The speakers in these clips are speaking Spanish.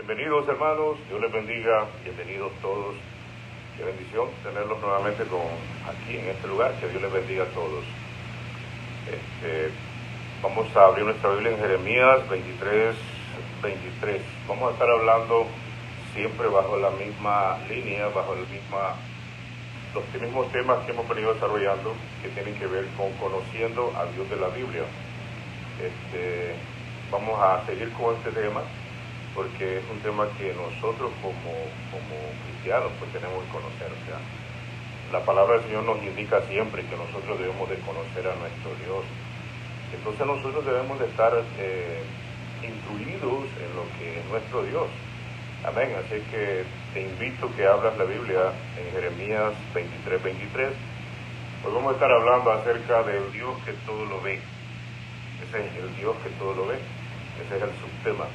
Bienvenidos hermanos, Dios les bendiga, bienvenidos todos. Qué bendición tenerlos nuevamente aquí en este lugar, que Dios les bendiga a todos. Vamos a abrir nuestra Biblia en Jeremías 23. Vamos a estar hablando siempre bajo la misma línea, bajo los mismos temas que hemos venido desarrollando, que tienen que ver con conociendo a Dios de la Biblia. Vamos a seguir con este tema, porque es un tema que nosotros como cristianos pues tenemos que conocer. O sea, la palabra del Señor nos indica siempre que nosotros debemos de conocer a nuestro Dios. Entonces nosotros debemos de estar instruidos en lo que es nuestro Dios. Amén. Así que te invito a que abras la Biblia en Jeremías 23. Hoy vamos a estar hablando acerca del Dios que todo lo ve. Ese es el Dios que todo lo ve. Ese es el subtema.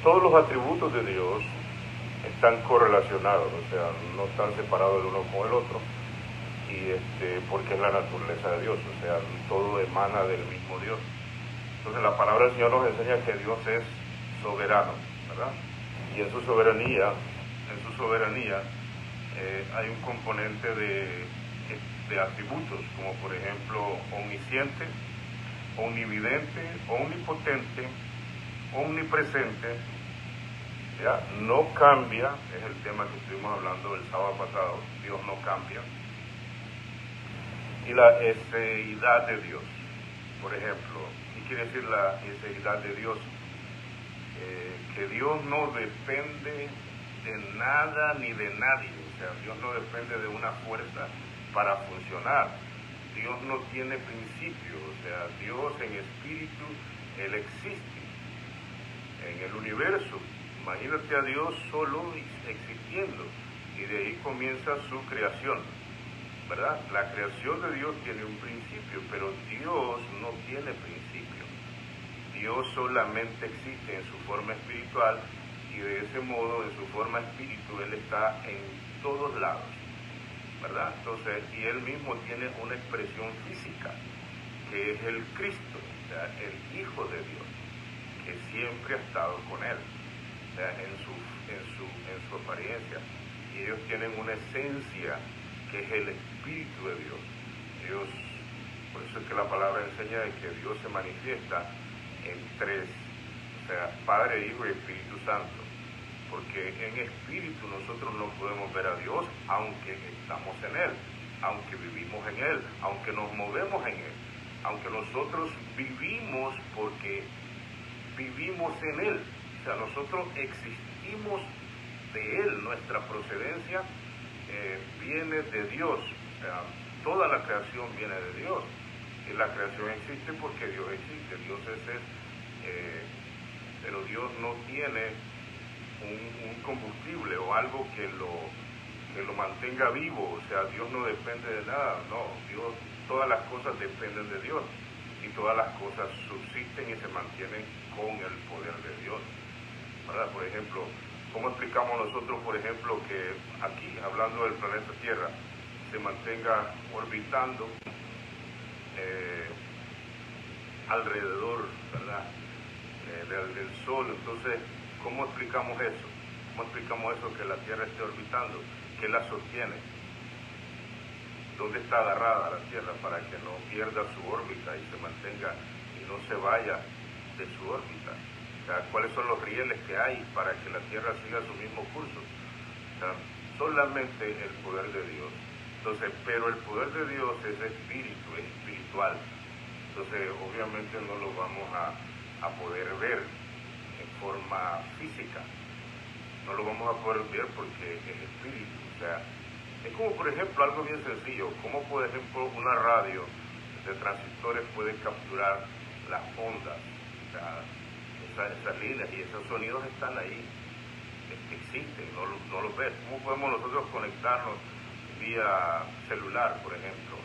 Todos los atributos de Dios están correlacionados, o sea, no están separados el uno con el otro, y porque es la naturaleza de Dios, o sea, todo emana del mismo Dios. Entonces la palabra del Señor nos enseña que Dios es soberano, ¿verdad? Y en su soberanía hay un componente de atributos, como por ejemplo omnisciente, omnividente, omnipotente, omnipresente, ya no cambia, es el tema que estuvimos hablando el sábado pasado. Dios no cambia. Y la eseidad de Dios, por ejemplo, ¿qué quiere decir la eseidad de Dios? Que Dios no depende de nada ni de nadie, o sea, Dios no depende de una fuerza para funcionar. Dios no tiene principio, o sea, Dios en espíritu, Él existe en el universo. Imagínate a Dios solo existiendo, y de ahí comienza su creación, ¿verdad? La creación de Dios tiene un principio, pero Dios no tiene principio. Dios solamente existe en su forma espiritual, y de ese modo, en su forma espíritu, Él está en todos lados, ¿verdad? Entonces, y Él mismo tiene una expresión física, que es el Cristo, o sea, el Hijo de Dios, que siempre ha estado con Él, o sea, en su apariencia. Y ellos tienen una esencia que es el Espíritu de Dios. Por eso es que la palabra enseña de que Dios se manifiesta en tres, o sea, Padre, Hijo y Espíritu Santo. Porque en espíritu nosotros no podemos ver a Dios, aunque estamos en Él, aunque vivimos en Él, aunque nos movemos en Él, aunque nosotros vivimos porque vivimos en Él. O sea, nosotros existimos de Él, nuestra procedencia viene de Dios. O sea, toda la creación viene de Dios, y la creación existe porque Dios existe. Dios pero Dios no tiene un combustible o algo que lo mantenga vivo. O sea, Dios no depende de nada, no. Dios, todas las cosas dependen de Dios, y todas las cosas subsisten y se mantienen con el poder de Dios, ¿verdad? Por ejemplo, ¿cómo explicamos nosotros, por ejemplo, que aquí, hablando del planeta Tierra, se mantenga orbitando alrededor, ¿verdad? Del Sol? Entonces, ¿cómo explicamos eso? ¿Cómo explicamos eso, que la Tierra esté orbitando? ¿Qué la sostiene? ¿Dónde está agarrada la Tierra para que no pierda su órbita y se mantenga y no se vaya de su órbita? O sea, ¿cuáles son los rieles que hay para que la Tierra siga su mismo curso? O sea, solamente el poder de Dios. Entonces, pero el poder de Dios es espíritu, es espiritual. Entonces, obviamente no lo vamos a poder ver en forma física. No lo vamos a poder ver porque es espíritu. O sea, es como, por ejemplo, algo bien sencillo, como por ejemplo una radio de transistores puede capturar las ondas, o sea, esas líneas y esos sonidos están ahí, existen, no los ves. ¿Cómo podemos nosotros conectarnos vía celular, por ejemplo?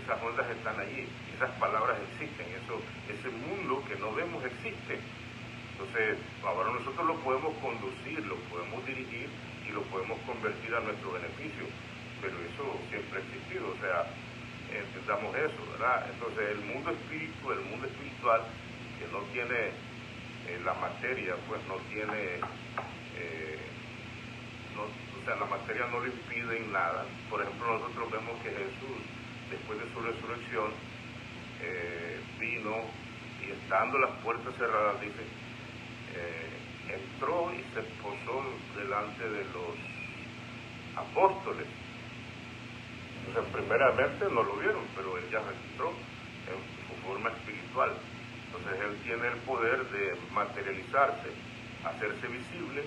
Esas ondas están allí, esas palabras existen, ese mundo que no vemos existe. Entonces, ahora nosotros lo podemos conducir, lo podemos dirigir y lo podemos convertir a nuestro beneficio, pero eso siempre ha existido, o sea, entendamos eso, ¿verdad? Entonces, el mundo espiritual, que no tiene la materia pues no tiene, o sea, la materia no le impide en nada. Por ejemplo, nosotros vemos que Jesús, después de su resurrección, vino y estando las puertas cerradas, dice, entró y se posó delante de los apóstoles. Entonces, primeramente no lo vieron, pero él ya registró en su forma espiritual. Entonces, él tiene el poder de materializarse, hacerse visible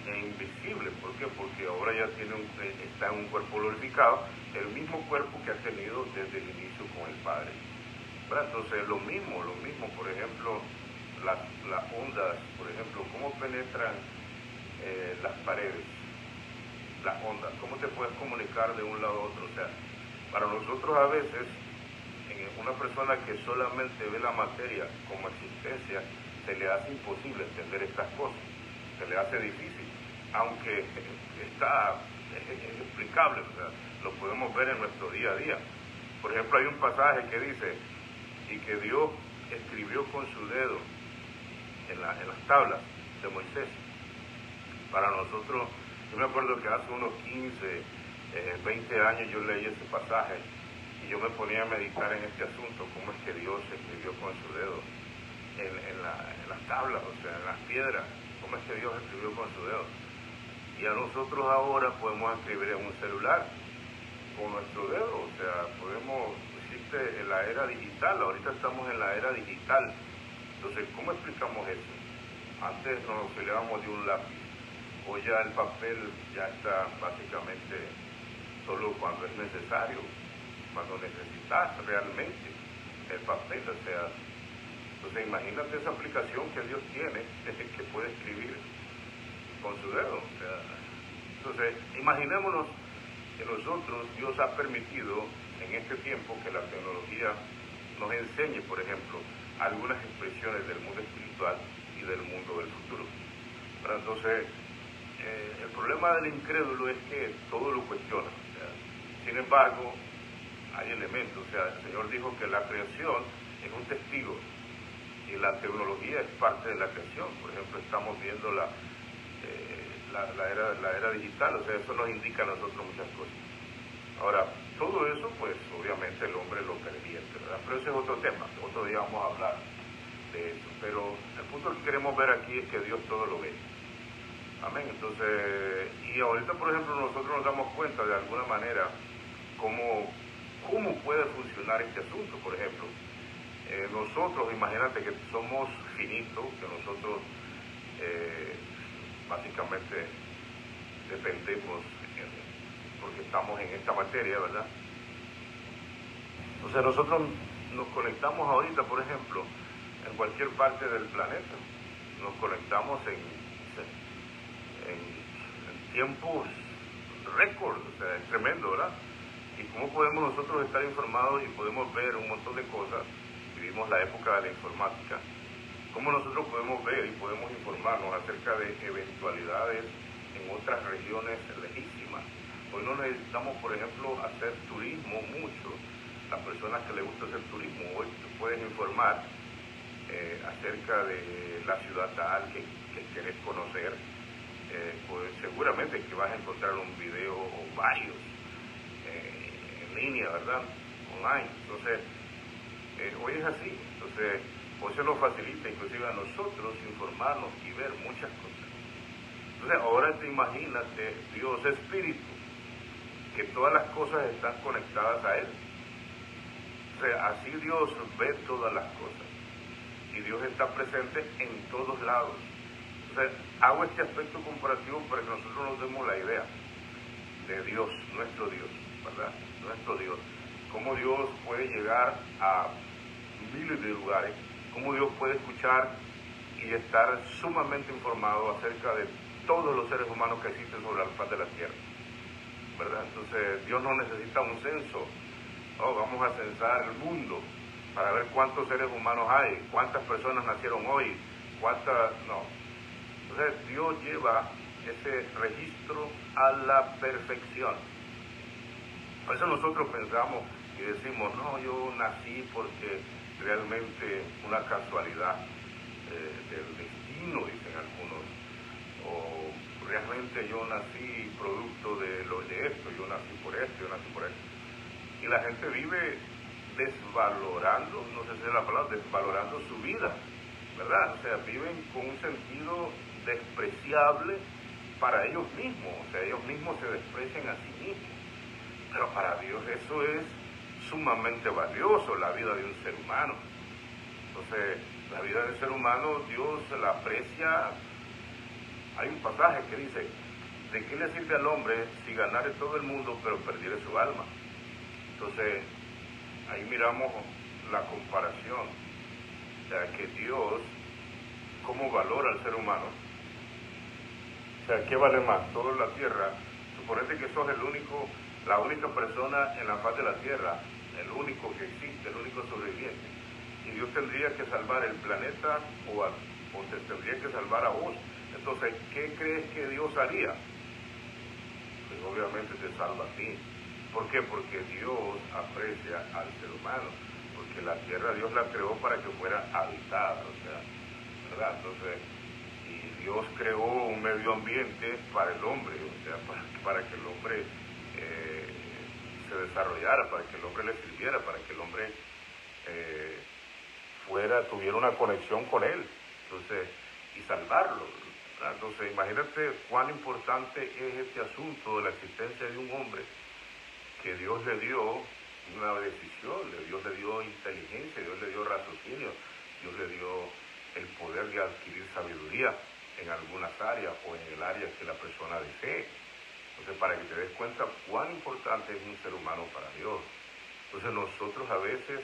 e invisible. ¿Por qué? Porque ahora ya está en un cuerpo glorificado, el mismo cuerpo que ha tenido desde el inicio con el Padre. ¿Verdad? Entonces, lo mismo, por ejemplo, las ondas, por ejemplo, cómo penetran las paredes, las ondas, cómo te puedes comunicar de un lado a otro. O sea, para nosotros a veces, una persona que solamente ve la materia como existencia, se le hace imposible entender estas cosas, se le hace difícil, aunque es explicable, o sea, lo podemos ver en nuestro día a día. Por ejemplo, hay un pasaje que dice, y que Dios escribió con su dedo en las tablas de Moisés. Para nosotros, yo me acuerdo que hace unos 15, 20 años yo leí ese pasaje y yo me ponía a meditar en este asunto, cómo es que Dios escribió con su dedo en las tablas, o sea, en las piedras, cómo es que Dios escribió con su dedo. Y a nosotros ahora podemos escribir en un celular con nuestro dedo, o sea, existe en la era digital, ahorita estamos en la era digital. Entonces, ¿cómo explicamos eso? Antes nos auxiliábamos de un lápiz, hoy ya el papel ya está básicamente solo cuando es necesario, cuando necesitas realmente el papel, o sea, entonces imagínate esa aplicación que Dios tiene, que puede escribir con su dedo, o sea, entonces imaginémonos que nosotros, Dios ha permitido en este tiempo que la tecnología nos enseñe, por ejemplo, algunas expresiones del mundo espiritual y del mundo del futuro. Pero entonces, el problema del incrédulo es que todo lo cuestiona. O sea, sin embargo, hay elementos. O sea, el Señor dijo que la creación es un testigo y la tecnología es parte de la creación. Por ejemplo, estamos viendo la era digital, o sea, eso nos indica a nosotros muchas cosas. Ahora, todo eso, pues, obviamente el hombre lo pervierte, ¿verdad? Pero ese es otro tema, otro día vamos a hablar de eso. Pero el punto que queremos ver aquí es que Dios todo lo ve. Amén. Entonces, y ahorita, por ejemplo, nosotros nos damos cuenta de alguna manera cómo puede funcionar este asunto. Por ejemplo, nosotros, imagínate que somos finitos, que nosotros básicamente dependemos porque estamos en esta materia, ¿verdad? Entonces nosotros nos conectamos ahorita, por ejemplo, en cualquier parte del planeta, nos conectamos en tiempos récord, o sea, es tremendo, ¿verdad? ¿Y cómo podemos nosotros estar informados y podemos ver un montón de cosas? Vivimos la época de la informática. ¿Cómo nosotros podemos ver y podemos informarnos acerca de eventualidades en otras regiones lejísimas? Hoy no necesitamos, por ejemplo, hacer turismo mucho. Las personas que les gusta hacer turismo, hoy te puedes informar acerca de la ciudad tal que quieres conocer. Pues seguramente que vas a encontrar un video o varios en línea, ¿verdad? Online. Entonces, hoy es así. Entonces, hoy se nos facilita inclusive a nosotros informarnos y ver muchas cosas. Entonces, ahora te imagínate, Dios espíritu, que todas las cosas están conectadas a Él. O sea, así Dios ve todas las cosas. Y Dios está presente en todos lados. O sea, hago este aspecto comparativo para que nosotros nos demos la idea de Dios, nuestro Dios, ¿verdad? Nuestro Dios. Cómo Dios puede llegar a miles de lugares, cómo Dios puede escuchar y estar sumamente informado acerca de todos los seres humanos que existen sobre la faz de la tierra, ¿verdad? Entonces, Dios no necesita un censo. Oh, vamos a censar el mundo para ver cuántos seres humanos hay, cuántas personas nacieron hoy, no. Entonces, Dios lleva ese registro a la perfección. A veces nosotros pensamos y decimos, no, yo nací porque realmente una casualidad. del destino, dicen algunos, o realmente yo nací producto de esto, yo nací por esto, yo nací por esto. Y la gente vive desvalorando, no sé si es la palabra, desvalorando su vida, ¿verdad? O sea, viven con un sentido despreciable para ellos mismos, o sea, ellos mismos se desprecian a sí mismos. Pero para Dios eso es sumamente valioso, la vida de un ser humano. Entonces, la vida del ser humano, Dios la aprecia. Hay un pasaje que dice, ¿de qué le sirve al hombre si ganare todo el mundo pero perdiere su alma? Entonces, ahí miramos la comparación, o sea, que Dios, ¿cómo valora al ser humano? O sea, ¿qué vale más? Todo en la tierra. Suponete que sos la única persona en la faz de la tierra, el único que existe, el único sobreviviente. Y Dios tendría que salvar el planeta o te tendría que salvar a vos. Entonces, ¿qué crees que Dios haría? Pues obviamente te salva a ti. ¿Por qué? Porque Dios aprecia al ser humano. Porque la tierra Dios la creó para que fuera habitada, o sea, ¿verdad? Entonces, y Dios creó un medio ambiente para el hombre, o sea, para que el hombre se desarrollara, para que el hombre le sirviera, para que el hombre tuviera una conexión con él, entonces, y salvarlo, ¿verdad? Entonces, imagínate cuán importante es este asunto de la existencia de un hombre que Dios le dio una decisión, Dios le dio inteligencia, Dios le dio raciocinio, Dios le dio el poder de adquirir sabiduría en algunas áreas o en el área que la persona desee. Entonces, para que te des cuenta cuán importante es un ser humano para Dios. Entonces, nosotros a veces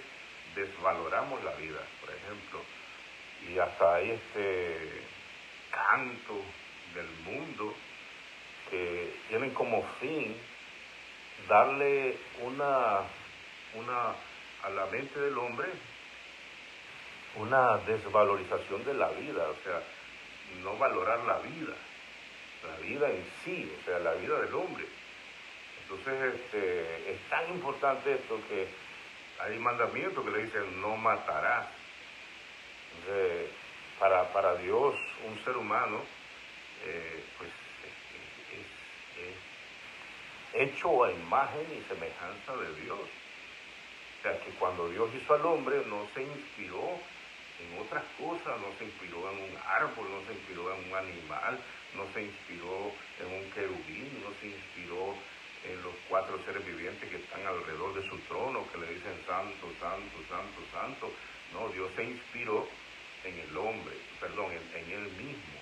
desvaloramos la vida, por ejemplo, y hasta hay canto del mundo que tienen como fin darle a la mente del hombre una desvalorización de la vida, o sea, no valorar la vida en sí, o sea, la vida del hombre. Entonces, es tan importante esto que hay mandamientos que le dicen no matarás. Entonces, para Dios, un ser humano, pues es hecho a imagen y semejanza de Dios. O sea, que cuando Dios hizo al hombre no se inspiró en otras cosas, no se inspiró en un árbol, no se inspiró en un animal, no se inspiró en un querubín, no se inspiró en los 4 seres vivientes que están alrededor de su trono, que le dicen santo, santo, santo, santo. No, Dios se inspiró en el hombre, en él mismo,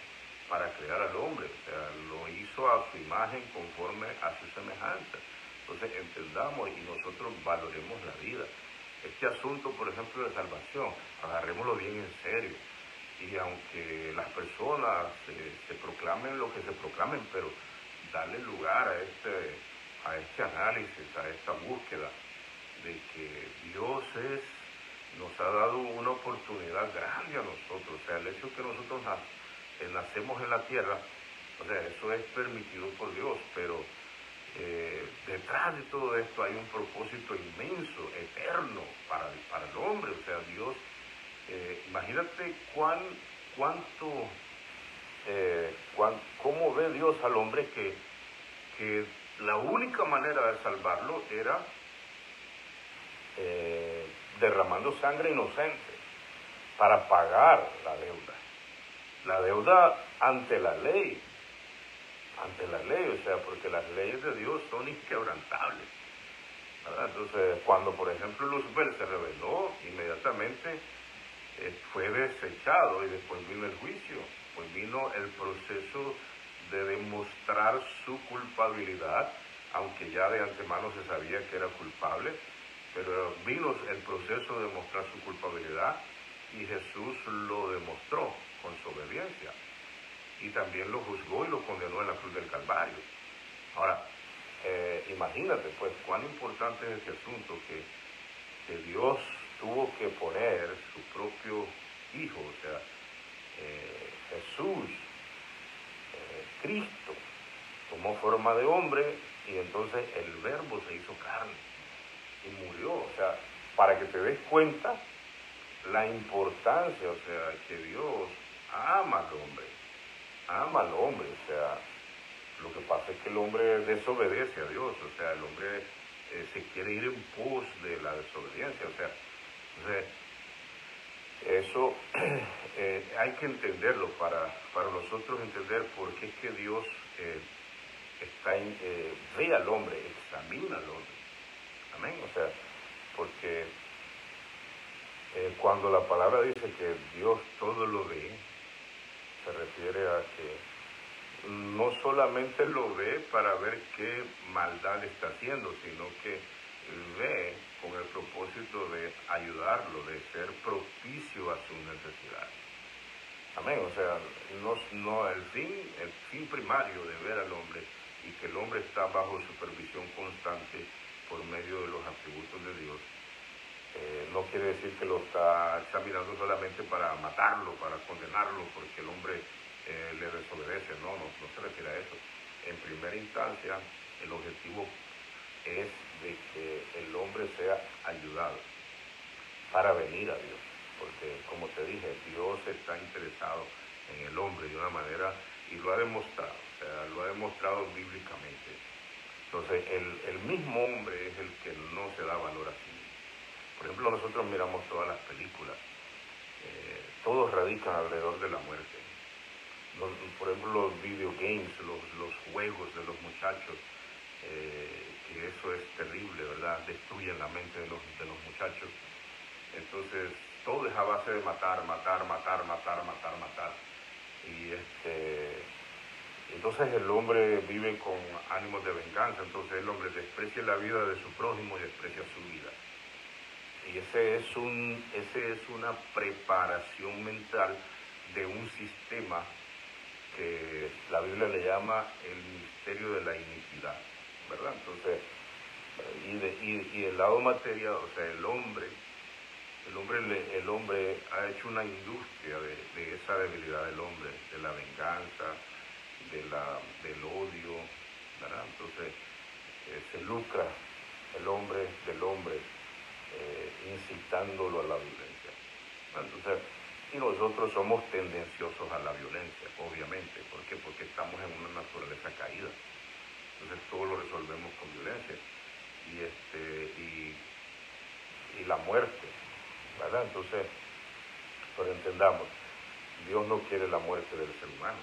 para crear al hombre. O sea, lo hizo a su imagen conforme a su semejanza. Entonces entendamos y nosotros valoremos la vida. Este asunto, por ejemplo, de salvación, agarrémoslo bien en serio. Y aunque las personas se proclamen lo que se proclamen, pero darle lugar a este análisis, a esta búsqueda de que Dios nos ha dado una oportunidad grande a nosotros. O sea, el hecho de que nosotros nacemos en la tierra, o sea, eso es permitido por Dios, pero detrás de todo esto hay un propósito inmenso, eterno para el hombre. O sea, Dios, imagínate cómo ve Dios al hombre que la única manera de salvarlo era derramando sangre inocente para pagar la deuda ante la ley, o sea, porque las leyes de Dios son inquebrantables, ¿verdad? Entonces, cuando por ejemplo Lucifer se rebeló, inmediatamente fue desechado y después vino el juicio, pues vino el proceso de demostrar su culpabilidad, aunque ya de antemano se sabía que era culpable, pero vino el proceso de demostrar su culpabilidad y Jesús lo demostró con su obediencia. Y también lo juzgó y lo condenó en la cruz del Calvario. Ahora, imagínate pues cuán importante es este asunto que Dios tuvo que poner su propio Hijo, o sea, Jesús, Cristo, tomó forma de hombre y entonces el Verbo se hizo carne y murió. O sea, para que te des cuenta la importancia, o sea, que Dios ama al hombre, o sea, lo que pasa es que el hombre desobedece a Dios, o sea, el hombre se quiere ir en pos de la desobediencia, o sea, entonces, eso hay que entenderlo para nosotros entender por qué es que Dios ve al hombre, examina al hombre, amén, o sea, porque cuando la palabra dice que Dios todo lo ve, se refiere a que no solamente lo ve para ver qué maldad está haciendo, sino que ve con el propósito de ayudarlo, de ser propicio a sus necesidades. Amén, o sea, el fin primario de ver al hombre y que el hombre está bajo supervisión constante por medio de los atributos de Dios, no quiere decir que lo está examinando solamente para matarlo, para condenarlo, porque el hombre le desobedece. No se refiere a eso. En primera instancia, el objetivo es de que el hombre sea ayudado para venir a Dios. Porque, como te dije, Dios está interesado en el hombre de una manera, y lo ha demostrado, o sea, lo ha demostrado bíblicamente. Entonces, el mismo hombre es el que no se da valor a sí. Por ejemplo, nosotros miramos todas las películas, todos radican alrededor de la muerte. Por ejemplo, los video games, los juegos de los muchachos, que eso es terrible, ¿verdad? Destruyen la mente de los muchachos. Entonces, todo es a base de matar. Y entonces el hombre vive con ánimos de venganza, entonces el hombre desprecia la vida de su prójimo y desprecia su vida. Y ese es una preparación mental de un sistema que la Biblia le llama el misterio de la iniquidad, ¿verdad? Entonces, y el lado material, o sea, el hombre ha hecho una industria de esa debilidad del hombre, de la venganza, del odio, ¿verdad? Entonces, se lucra el hombre del hombre, incitándolo a la violencia. Entonces, y nosotros somos tendenciosos a la violencia, obviamente. ¿Por qué? Porque estamos en una naturaleza caída. Entonces todo lo resolvemos con violencia. Y la muerte, ¿verdad? Entonces, pero entendamos, Dios no quiere la muerte del ser humano,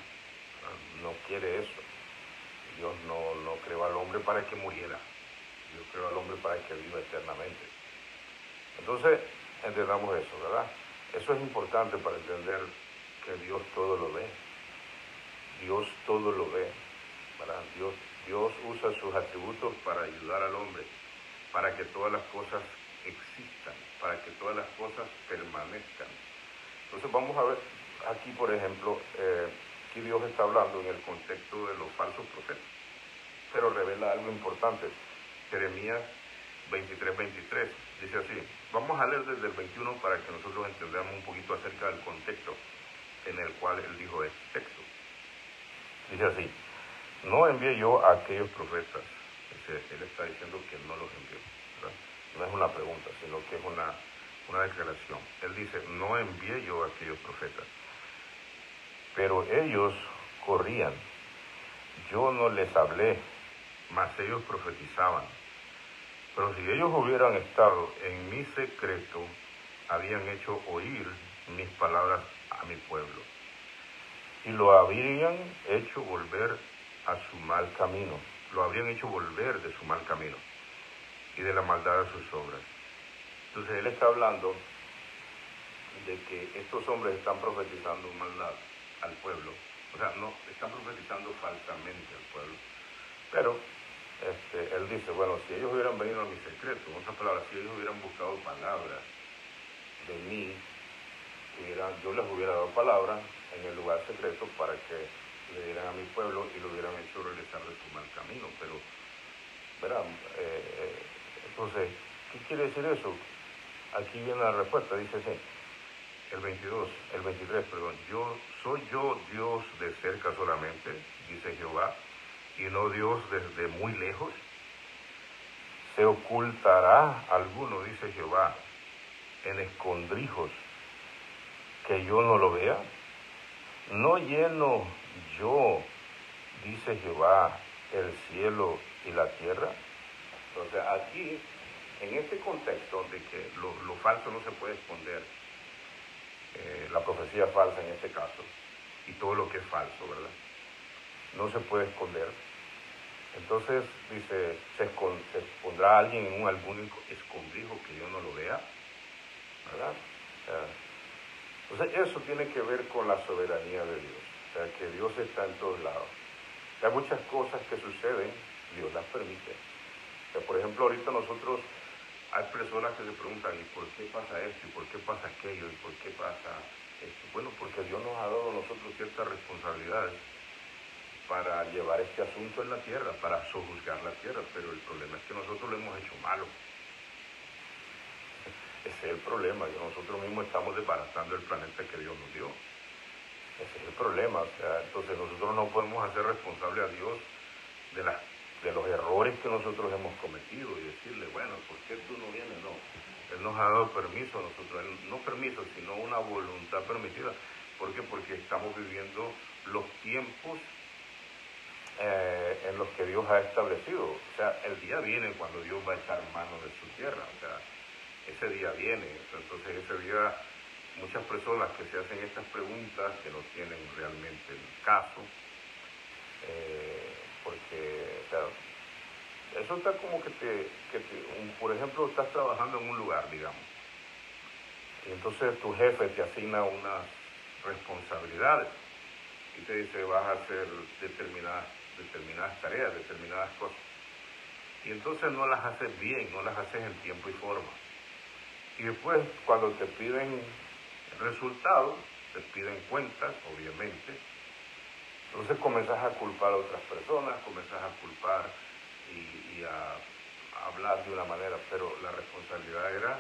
¿verdad? No quiere eso. Dios no creó al hombre para que muriera. Dios creó al hombre para que viva eternamente. Entonces, entendamos eso, ¿verdad? Eso es importante para entender que Dios todo lo ve. Dios todo lo ve, ¿verdad? Dios usa sus atributos para ayudar al hombre, para que todas las cosas existan, para que todas las cosas permanezcan. Entonces vamos a ver aquí, por ejemplo, aquí Dios está hablando en el contexto de los falsos profetas, pero revela algo importante. Jeremías 23:23 dice así. Vamos a leer desde el 21 para que nosotros entendamos un poquito acerca del contexto en el cual él dijo este texto. Dice así: no envié yo a aquellos profetas. Él está diciendo que no los envió, ¿verdad? No es una pregunta, sino que es una declaración. Él dice: no envié yo a aquellos profetas, pero ellos corrían. Yo no les hablé, mas ellos profetizaban. Pero si ellos hubieran estado en mi secreto, habían hecho oír mis palabras a mi pueblo, y lo habrían hecho volver a su mal camino, lo habrían hecho volver de su mal camino y de la maldad de sus obras. Entonces él está hablando de que estos hombres están profetizando maldad al pueblo, o sea, no, están profetizando falsamente al pueblo, pero él dice, bueno, si ellos hubieran venido a mi secreto, en otras palabras, si ellos hubieran buscado palabras de mí, yo les hubiera dado palabras en el lugar secreto para que le dieran a mi pueblo y lo hubieran hecho regresar de su mal camino. Pero, verán, entonces, ¿qué quiere decir eso? Aquí viene la respuesta, dice así, el 23, soy yo Dios de cerca solamente, dice Jehová, y no Dios desde muy lejos. ¿Se ocultará alguno, dice Jehová, en escondrijos que yo no lo vea? ¿No lleno yo, dice Jehová, el cielo y la tierra? Entonces aquí, en este contexto de que lo falso no se puede esconder, la profecía falsa en este caso, y todo lo que es falso, ¿verdad? No se puede esconder. Entonces dice, se pondrá alguien en algún escondrijo que yo no lo vea, ¿verdad? Entonces eso tiene que ver con la soberanía de Dios, o sea, que Dios está en todos lados. O sea, muchas cosas que suceden, Dios las permite. O sea, por ejemplo, ahorita nosotros, hay personas que se preguntan, ¿y por qué pasa esto? ¿Y por qué pasa aquello? ¿Y por qué pasa esto? Bueno, porque Dios nos ha dado a nosotros ciertas responsabilidades para llevar este asunto en la tierra, para sojuzgar la tierra, pero el problema es que nosotros lo hemos hecho malo. Ese es el problema, que nosotros mismos estamos desbaratando el planeta que Dios nos dio. Ese es el problema, o sea, entonces nosotros no podemos hacer responsable a Dios de los errores que nosotros hemos cometido y decirle, bueno, ¿por qué tú no vienes? No, Él nos ha dado permiso a nosotros, no permiso, sino una voluntad permitida. ¿Por qué? Porque estamos viviendo los tiempos en los que Dios ha establecido. O sea, el día viene cuando Dios va a echar mano de su tierra, o sea, ese día viene. Entonces ese día muchas personas que se hacen estas preguntas que no tienen realmente el caso, porque o sea, eso está como por ejemplo, estás trabajando en un lugar, digamos, y entonces tu jefe te asigna unas responsabilidades y te dice vas a hacer determinadas tareas, determinadas cosas, y entonces no las haces bien, no las haces en tiempo y forma. Y después, cuando te piden resultados, te piden cuentas, obviamente, entonces comenzás a culpar a otras personas, comenzás a culpar y a hablar de una manera, pero la responsabilidad era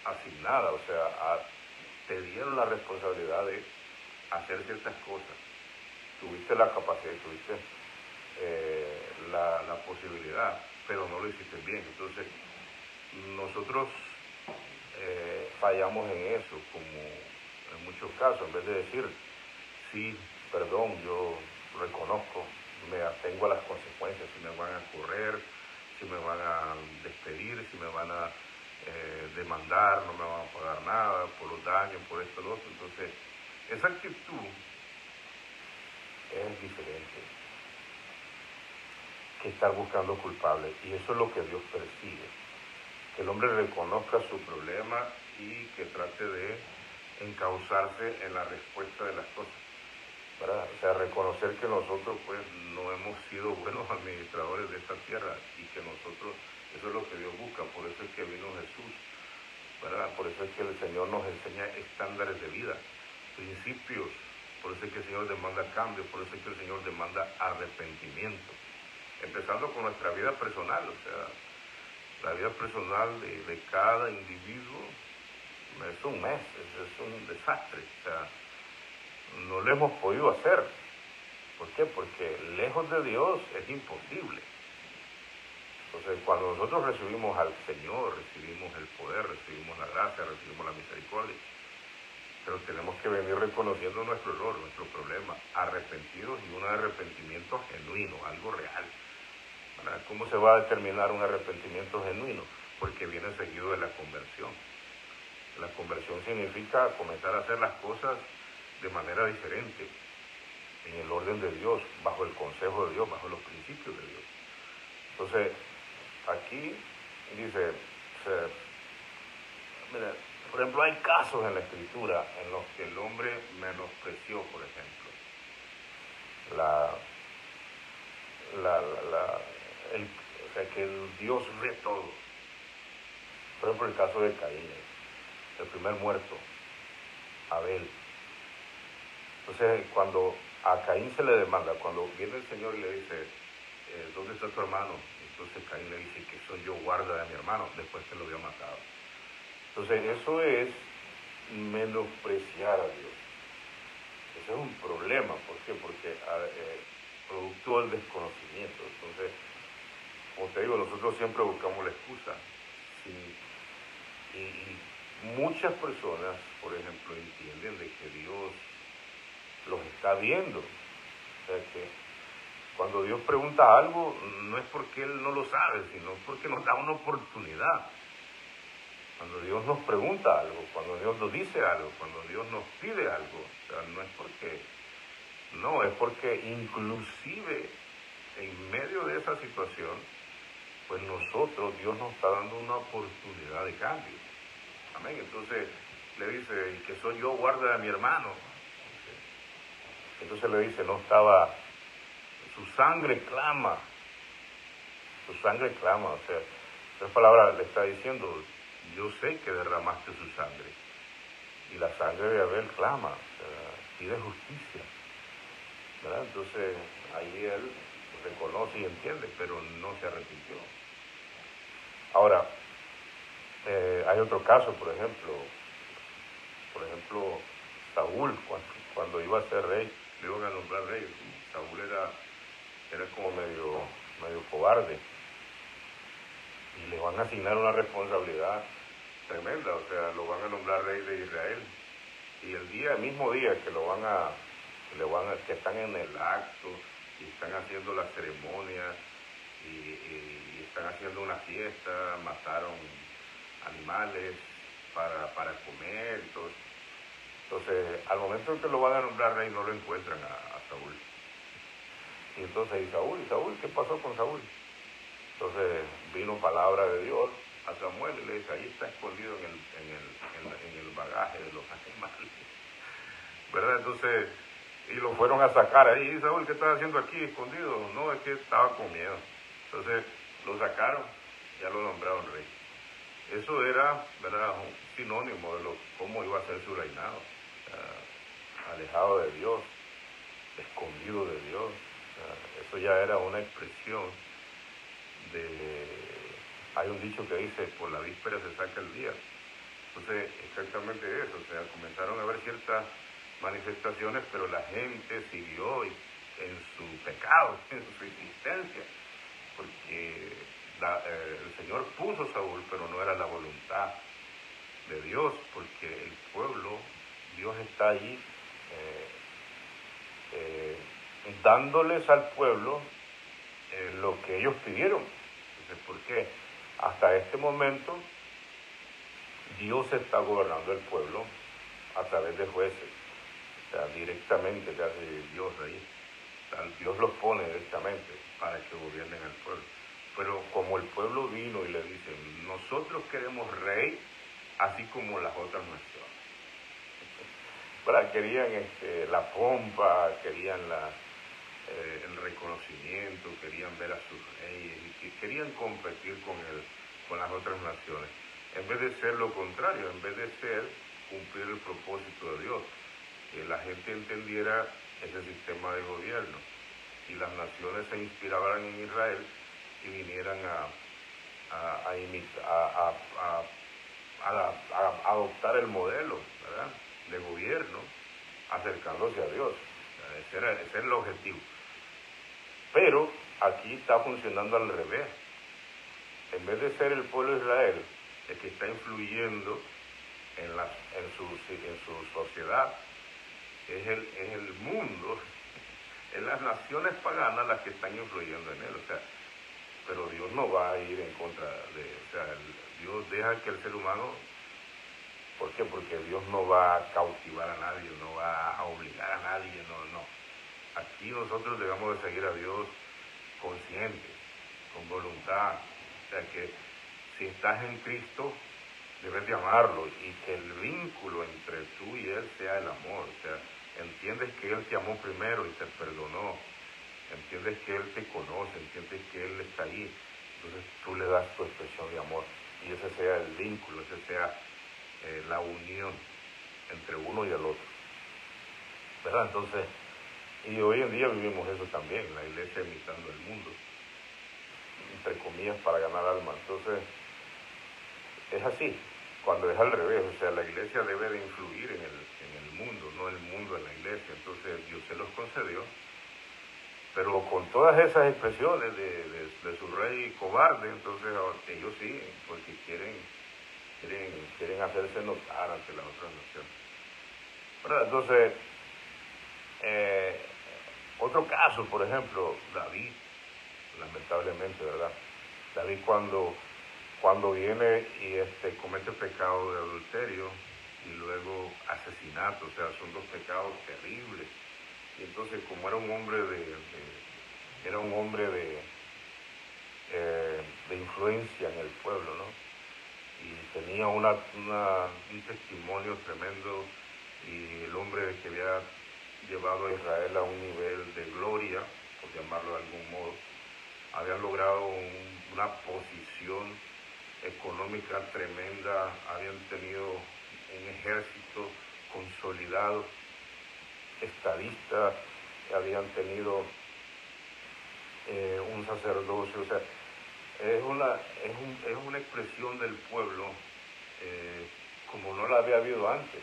asignada, o sea, te dieron la responsabilidad de hacer ciertas cosas. Tuviste la capacidad, tuviste la posibilidad, pero no lo hiciste bien. Entonces, nosotros fallamos en eso, como en muchos casos, en vez de decir, sí, perdón, yo reconozco, me atengo a las consecuencias, si me van a correr, si me van a despedir, si me van a demandar, no me van a pagar nada por los daños, por esto, lo otro. Entonces, esa actitud es diferente que estar buscando culpables, y eso es lo que Dios persigue, que el hombre reconozca su problema y que trate de encauzarse en la respuesta de las cosas, ¿verdad? O sea, reconocer que nosotros pues no hemos sido buenos administradores de esta tierra y que nosotros, eso es lo que Dios busca, por eso es que vino Jesús, ¿verdad? Por eso es que el Señor nos enseña estándares de vida, principios, por eso es que el Señor demanda cambio, por eso es que el Señor demanda arrepentimiento, empezando con nuestra vida personal, o sea, la vida personal de cada individuo es un mes, es un desastre, o sea, no lo hemos podido hacer. ¿Por qué? Porque lejos de Dios es imposible. Entonces, cuando nosotros recibimos al Señor, recibimos el poder, recibimos la gracia, recibimos la misericordia, pero tenemos que venir reconociendo nuestro error, nuestro problema, arrepentidos, y un arrepentimiento genuino, algo real. ¿Verdad? ¿Cómo se va a determinar un arrepentimiento genuino? Porque viene seguido de la conversión. La conversión significa comenzar a hacer las cosas de manera diferente, en el orden de Dios, bajo el consejo de Dios, bajo los principios de Dios. Entonces, aquí dice, mira, por ejemplo, hay casos en la Escritura en los que el hombre menospreció, por ejemplo, o sea, que el Dios ve todo. Por ejemplo, el caso de Caín, el primer muerto, Abel. Entonces, cuando a Caín se le demanda, cuando viene el Señor y le dice, ¿dónde está tu hermano? Entonces Caín le dice que soy yo guarda de mi hermano, después que lo había matado. Entonces, eso es menospreciar a Dios. Ese es un problema. ¿Por qué? Porque producto del desconocimiento. Entonces, como te digo, nosotros siempre buscamos la excusa. Y muchas personas, por ejemplo, entienden de que Dios los está viendo. O sea que cuando Dios pregunta algo, no es porque Él no lo sabe, sino porque nos da una oportunidad. Cuando Dios nos pregunta algo, cuando Dios nos dice algo, cuando Dios nos pide algo, o sea, no es porque, no, es porque inclusive en medio de esa situación, pues nosotros, Dios nos está dando una oportunidad de cambio. Amén. Entonces le dice, y que soy yo guarda de mi hermano. Entonces le dice, no estaba, su sangre clama, o sea, esa palabra le está diciendo, yo sé que derramaste su sangre, y la sangre de Abel clama, o sea, pide justicia, ¿verdad? Entonces ahí él reconoce y entiende, pero no se arrepintió. Ahora, hay otro caso, por ejemplo, Saúl, cuando iba a ser rey, le iban a nombrar rey. Saúl era como medio cobarde, y le van a asignar una responsabilidad tremenda, o sea, lo van a nombrar rey de Israel, y el mismo día que que están en el acto, y están haciendo la ceremonia, y están haciendo una fiesta, mataron animales para comer, entonces al momento en que lo van a nombrar rey no lo encuentran a Saúl. Y entonces, ¿y Saúl? ¿Qué pasó con Saúl? Entonces vino palabra de Dios a Samuel y le dice, ahí está escondido en el bagaje de los animales, ¿verdad? Entonces, y lo fueron a sacar ahí. Y Saúl, ¿qué estás haciendo aquí escondido? No, es que estaba con miedo. Entonces lo sacaron, ya lo nombraron rey. Eso era, ¿verdad?, un sinónimo de cómo iba a ser su reinado, alejado de Dios, escondido de Dios. Eso ya era una expresión hay un dicho que dice, por la víspera se saca el día. Entonces, exactamente eso, o sea, comenzaron a haber ciertas manifestaciones, pero la gente siguió en su pecado, en su existencia, porque el Señor puso a Saúl, pero no era la voluntad de Dios, porque el pueblo, Dios está allí dándoles al pueblo lo que ellos pidieron. Entonces, ¿por qué? Hasta este momento Dios está gobernando el pueblo a través de jueces, o sea, directamente que hace Dios ahí. O sea, Dios los pone directamente para que gobiernen al pueblo. Pero como el pueblo vino y le dice, nosotros queremos rey, así como las otras naciones. ¿Verdad? Querían la pompa, querían el reconocimiento, querían ver a sus reyes, y querían competir con las otras naciones, en vez de ser lo contrario, en vez de ser cumplir el propósito de Dios, que la gente entendiera ese sistema de gobierno, y las naciones se inspiraran en Israel y vinieran a adoptar el modelo, ¿verdad?, de gobierno, acercándose a Dios. Ese era el objetivo. Pero aquí está funcionando al revés. En vez de ser el pueblo de Israel el que está influyendo en su sociedad, es el mundo, es las naciones paganas las que están influyendo en él. O sea, pero Dios no va a ir en contra o sea, Dios deja que el ser humano, ¿por qué? Porque Dios no va a cautivar a nadie, no va a obligar a nadie, no. Aquí nosotros debemos de seguir a Dios conscientes, con voluntad. O sea que si estás en Cristo, debes de amarlo, y que el vínculo entre tú y Él sea el amor. O sea, entiendes que Él te amó primero y te perdonó, entiendes que Él te conoce, entiendes que Él está ahí, entonces tú le das tu expresión de amor, y ese sea el vínculo, ese sea la unión entre uno y el otro, ¿verdad? Entonces, y hoy en día vivimos eso también, la iglesia imitando el mundo, entre comillas, para ganar alma. Entonces, es así, cuando es al revés, o sea, la iglesia debe de influir en el mundo, no el mundo en la iglesia. Entonces, Dios se los concedió, pero con todas esas expresiones de su rey cobarde, entonces ellos siguen, porque quieren quieren hacerse notar ante las otras naciones, ¿verdad? Entonces, otro caso, por ejemplo, David, lamentablemente, ¿verdad? David cuando viene y comete pecado de adulterio y luego asesinato, o sea, son dos pecados terribles. Y entonces, como era un hombre de influencia en el pueblo, ¿no? Y tenía un testimonio tremendo, y el hombre que había llevado a Israel a un nivel de gloria, por llamarlo de algún modo, habían logrado una posición económica tremenda, habían tenido un ejército consolidado, estadistas, habían tenido un sacerdocio, o sea, es una expresión del pueblo como no la había habido antes.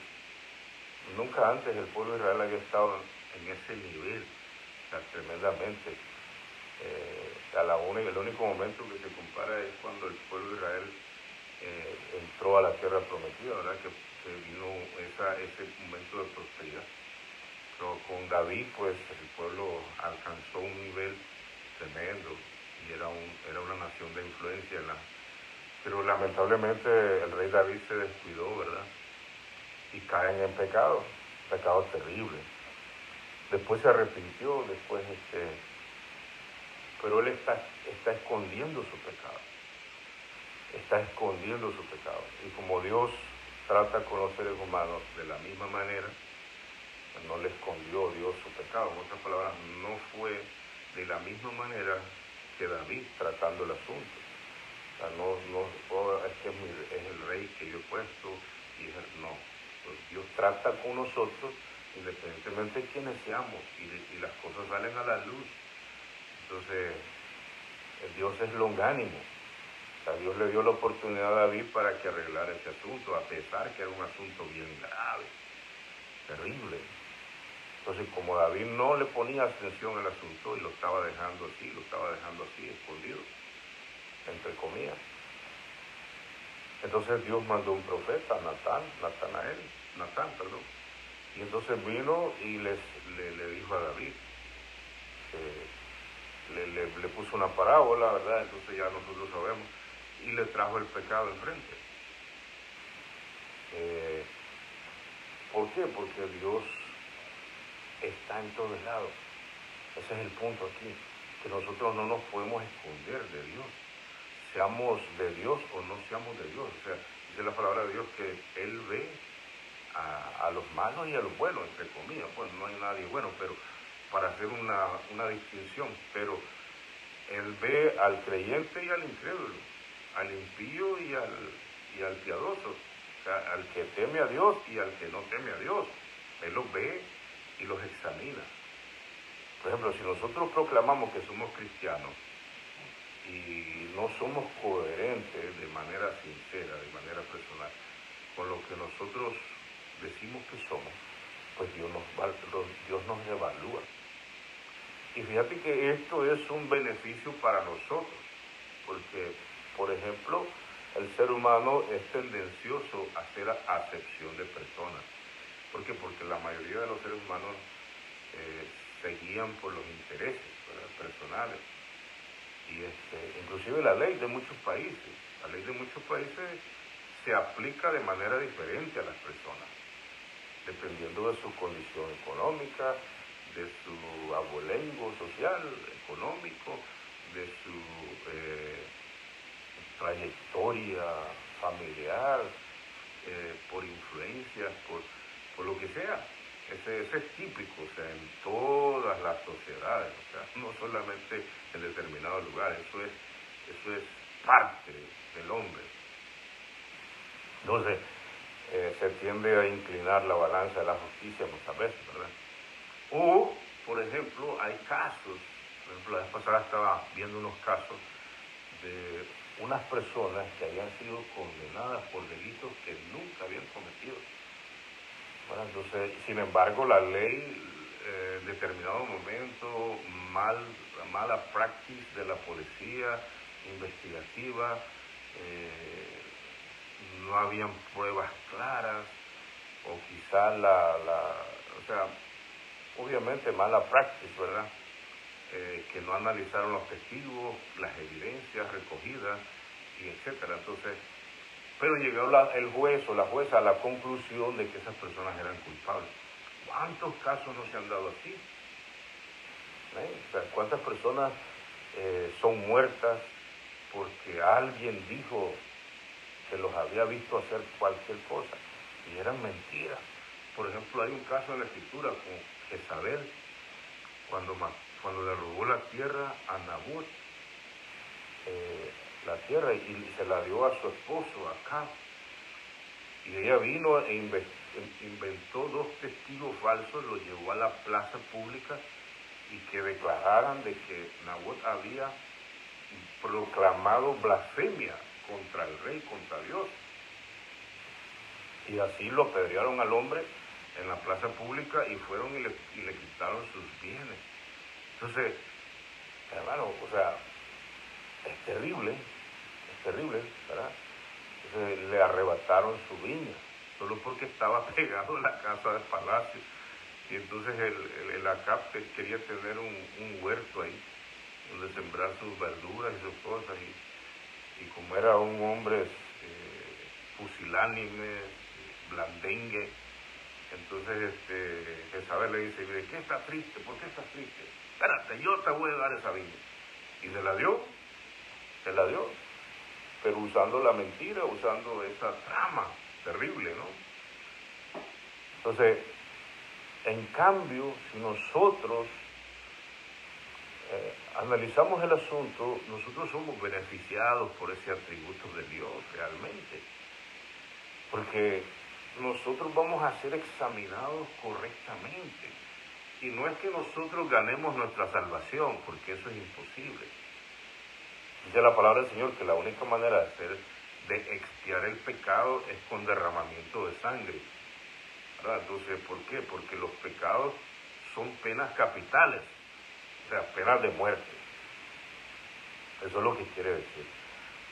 Nunca antes el pueblo de Israel había estado en ese nivel, o sea, tremendamente. El único momento que se compara es cuando el pueblo de Israel entró a la tierra prometida, ¿verdad? Que vino ese momento de prosperidad. Pero con David, pues, el pueblo alcanzó un nivel tremendo y era una nación de influencia. Pero lamentablemente el rey David se descuidó, ¿verdad? Y caen en pecado terrible. Después se arrepintió, pero él está escondiendo su pecado. Está escondiendo su pecado. Y como Dios trata con los seres humanos de la misma manera, no le escondió Dios su pecado. En otras palabras, no fue de la misma manera que David tratando el asunto. O sea, es el rey que yo he puesto, no. Pues Dios trata con nosotros independientemente de quienes seamos, y las cosas salen a la luz. Entonces, Dios es longánimo. O sea, Dios le dio la oportunidad a David para que arreglara ese asunto, a pesar que era un asunto bien grave, terrible. Entonces, como David no le ponía atención al asunto y lo estaba dejando así, escondido, entre comillas. Entonces Dios mandó un profeta, Natán, y entonces vino y le dijo a David, le puso una parábola, ¿verdad? Entonces ya nosotros sabemos, y le trajo el pecado enfrente. ¿Por qué? Porque Dios está en todos lados. Ese es el punto aquí, que nosotros no nos podemos esconder de Dios. Seamos de Dios o no seamos de Dios. O sea, dice la palabra de Dios que Él ve a los malos y a los buenos, entre comillas. Pues no hay nadie bueno, pero para hacer una distinción. Pero Él ve al creyente y al incrédulo, al impío y al piadoso. O sea, al que teme a Dios y al que no teme a Dios. Él los ve y los examina. Por ejemplo, si nosotros proclamamos que somos cristianos y no somos coherentes de manera sincera, de manera personal, con lo que nosotros decimos que somos, pues Dios nos evalúa. Y fíjate que esto es un beneficio para nosotros, porque, por ejemplo, el ser humano es tendencioso a hacer acepción de personas. ¿Por qué? Porque la mayoría de los seres humanos se guían por los intereses, ¿verdad?, personales. Y inclusive la ley de muchos países se aplica de manera diferente a las personas, dependiendo de su condición económica, de su abolengo social, económico, de su trayectoria familiar, por influencias, por lo que sea. Ese es típico, o sea, en todas las sociedades, o sea, no solamente en determinados lugares, eso es parte del hombre. Entonces, se tiende a inclinar la balanza de la justicia muchas veces, ¿verdad? O, por ejemplo, hay casos, por ejemplo, la vez pasada estaba viendo unos casos de unas personas que habían sido condenadas por delitos que nunca habían cometido. Bueno, entonces, sin embargo, la ley en determinado momento, mala praxis de la policía investigativa, no habían pruebas claras, o quizá o sea, obviamente mala praxis, ¿verdad? Que no analizaron los testigos, las evidencias recogidas, y etcétera. Entonces, pero llegó el juez o la jueza a la conclusión de que esas personas eran culpables. ¿Cuántos casos no se han dado así? O sea, ¿cuántas personas son muertas porque alguien dijo que los había visto hacer cualquier cosa y eran mentiras? Por ejemplo, hay un caso en la Escritura con Jezabel, cuando le robó la tierra a Nabot, la tierra, y se la dio a su esposo, Acab. Y ella vino e inventó 2 testigos falsos, los llevó a la plaza pública y que declararan de que Nabot había proclamado blasfemia contra el rey, contra Dios. Y así lo apedrearon al hombre en la plaza pública y fueron y le quitaron sus bienes. Entonces, hermano, o sea, es terrible, ¿verdad? Entonces le arrebataron su viña, solo porque estaba pegado a la casa del palacio. Y entonces el Acab quería tener un huerto ahí, donde sembrar sus verduras y sus cosas. Y como era un hombre pusilánime, blandengue, entonces Jezabel le dice, ¿de qué estás triste? ¿Por qué estás triste? Espérate, yo te voy a dar esa viña. Y se la dio, pero usando la mentira, usando esa trama terrible, ¿no? Entonces, en cambio, si nosotros analizamos el asunto, nosotros somos beneficiados por ese atributo de Dios realmente, porque nosotros vamos a ser examinados correctamente, y no es que nosotros ganemos nuestra salvación, porque eso es imposible. Dice la palabra del Señor que la única manera de expiar el pecado es con derramamiento de sangre, ¿verdad? Entonces, ¿por qué? Porque los pecados son penas capitales, o sea, penas de muerte. Eso es lo que quiere decir.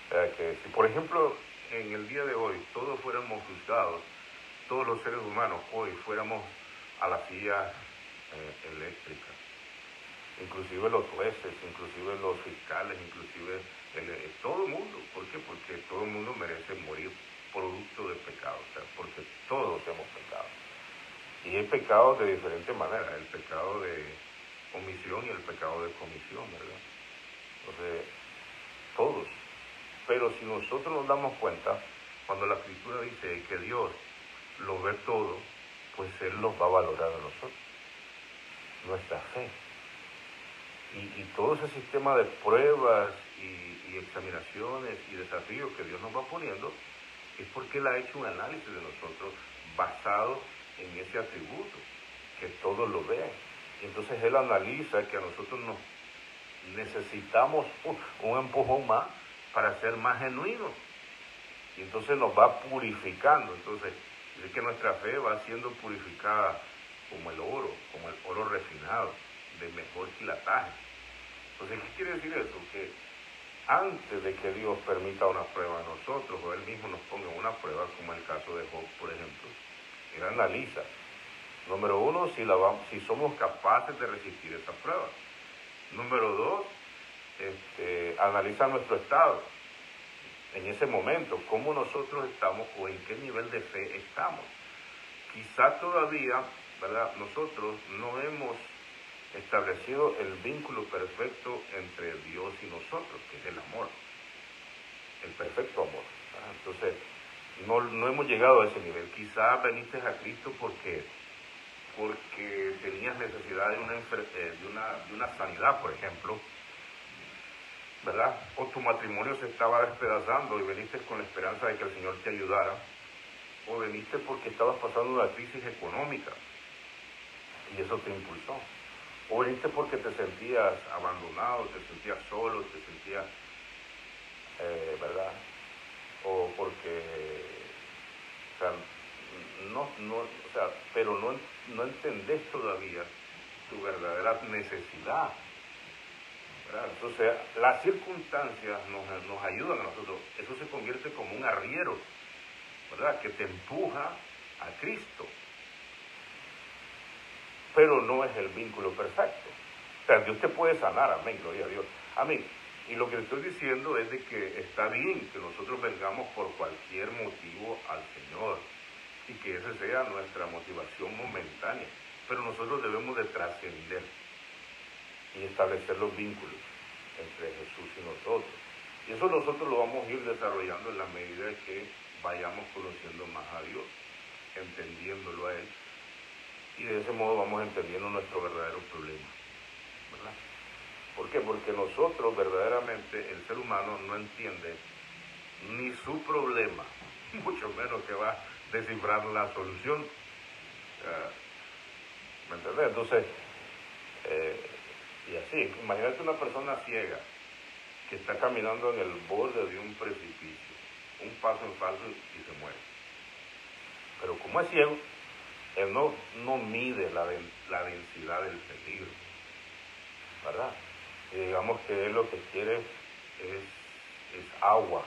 O sea, que si, por ejemplo, en el día de hoy todos fuéramos juzgados, todos los seres humanos hoy fuéramos a la silla eléctrica, inclusive los jueces, inclusive los fiscales, inclusive todo el mundo. ¿Por qué? Porque todo el mundo merece morir producto de pecado, o sea, porque todos hemos pecado. Y hay pecados de diferentes maneras, el pecado de omisión y el pecado de comisión, ¿verdad? Entonces, todos. Pero si nosotros nos damos cuenta, cuando la Escritura dice que Dios lo ve todo, pues Él los va a valorar a nosotros, nuestra fe. Y todo ese sistema de pruebas y examinaciones y desafíos que Dios nos va poniendo, es porque Él ha hecho un análisis de nosotros basado en ese atributo, que todos lo vean. Y entonces Él analiza que a nosotros nos necesitamos un empujón más para ser más genuinos. Y entonces nos va purificando. Entonces, es que nuestra fe va siendo purificada como el oro refinado, de mejor quilataje. Entonces, ¿qué quiere decir eso? Que antes de que Dios permita una prueba a nosotros, o Él mismo nos ponga una prueba, como el caso de Job, por ejemplo, Él analiza, número 1, si somos capaces de resistir esa prueba. Número 2, analiza nuestro estado en ese momento, cómo nosotros estamos o en qué nivel de fe estamos. Quizá todavía, ¿verdad?, nosotros no hemos establecido el vínculo perfecto entre Dios y nosotros, que es el amor, el perfecto amor, ¿verdad? Entonces, no hemos llegado a ese nivel. Quizá veniste a Cristo porque tenías necesidad de una sanidad, por ejemplo, ¿verdad? O tu matrimonio se estaba despedazando y veniste con la esperanza de que el Señor te ayudara, o veniste porque estabas pasando una crisis económica y eso te impulsó, o veniste porque te sentías abandonado, te sentías solo, te sentías, ¿verdad? O porque, o sea, pero no entendés todavía tu verdadera necesidad, ¿verdad? Entonces, las circunstancias nos ayudan a nosotros. Eso se convierte como un arriero ¿verdad? Que te empuja a Cristo. Pero no es el vínculo perfecto. O sea, Dios te puede sanar, amén, gloria a Dios. Amén. Y lo que le estoy diciendo es de que está bien que nosotros vengamos por cualquier motivo al Señor y que esa sea nuestra motivación momentánea. Pero nosotros debemos de trascender y establecer los vínculos entre Jesús y nosotros. Y eso nosotros lo vamos a ir desarrollando en la medida que vayamos conociendo más a Dios, entendiéndolo a Él. Y de ese modo vamos entendiendo nuestro verdadero problema, ¿verdad? ¿Por qué? Porque nosotros verdaderamente, el ser humano no entiende ni su problema, mucho menos que va a descifrar la solución. ¿Me entendés? Entonces, y así, imagínate una persona ciega que está caminando en el borde de un precipicio, un paso en falso y se muere. Pero como es ciego, él no mide la densidad del peligro, ¿verdad? Y digamos que él lo que quiere es agua.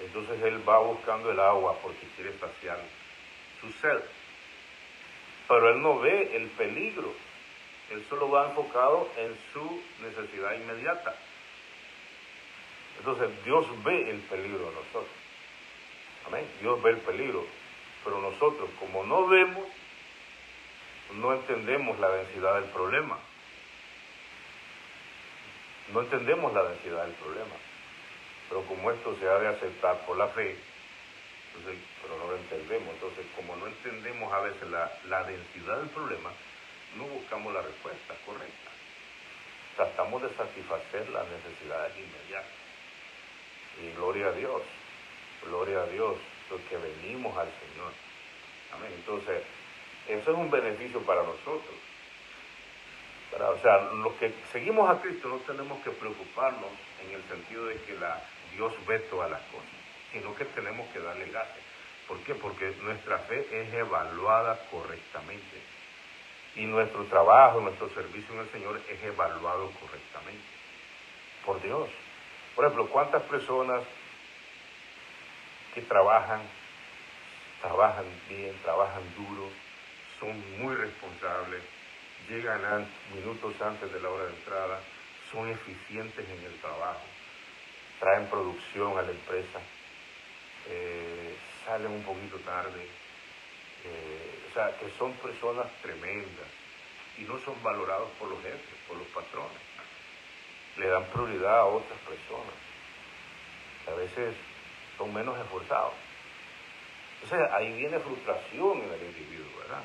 Entonces él va buscando el agua porque quiere saciar su sed. Pero él no ve el peligro. Él solo va enfocado en su necesidad inmediata. Entonces Dios ve el peligro de nosotros. Amén. Dios ve el peligro. Pero nosotros, como no vemos, no entendemos la densidad del problema. No entendemos la densidad del problema. Pero como esto se ha de aceptar por la fe, entonces, pero no lo entendemos. Entonces, como no entendemos a veces la densidad del problema, no buscamos la respuesta correcta. Tratamos de satisfacer las necesidades inmediatas. Y gloria a Dios, porque venimos al Señor. Amén. Entonces, eso es un beneficio para nosotros. ¿Verdad? O sea, los que seguimos a Cristo no tenemos que preocuparnos en el sentido de que Dios ve todas las cosas, sino que tenemos que darle gracias. ¿Por qué? Porque nuestra fe es evaluada correctamente. Y nuestro trabajo, nuestro servicio en el Señor es evaluado correctamente por Dios. Por ejemplo, ¿cuántas personas que trabajan bien, trabajan duro, son muy responsables, llegan minutos antes de la hora de entrada, son eficientes en el trabajo, traen producción a la empresa, salen un poquito tarde, o sea, que son personas tremendas y no son valorados por los jefes, por los patrones. Le dan prioridad a otras personas, que a veces son menos esforzados. Entonces ahí viene frustración en el individuo, ¿verdad?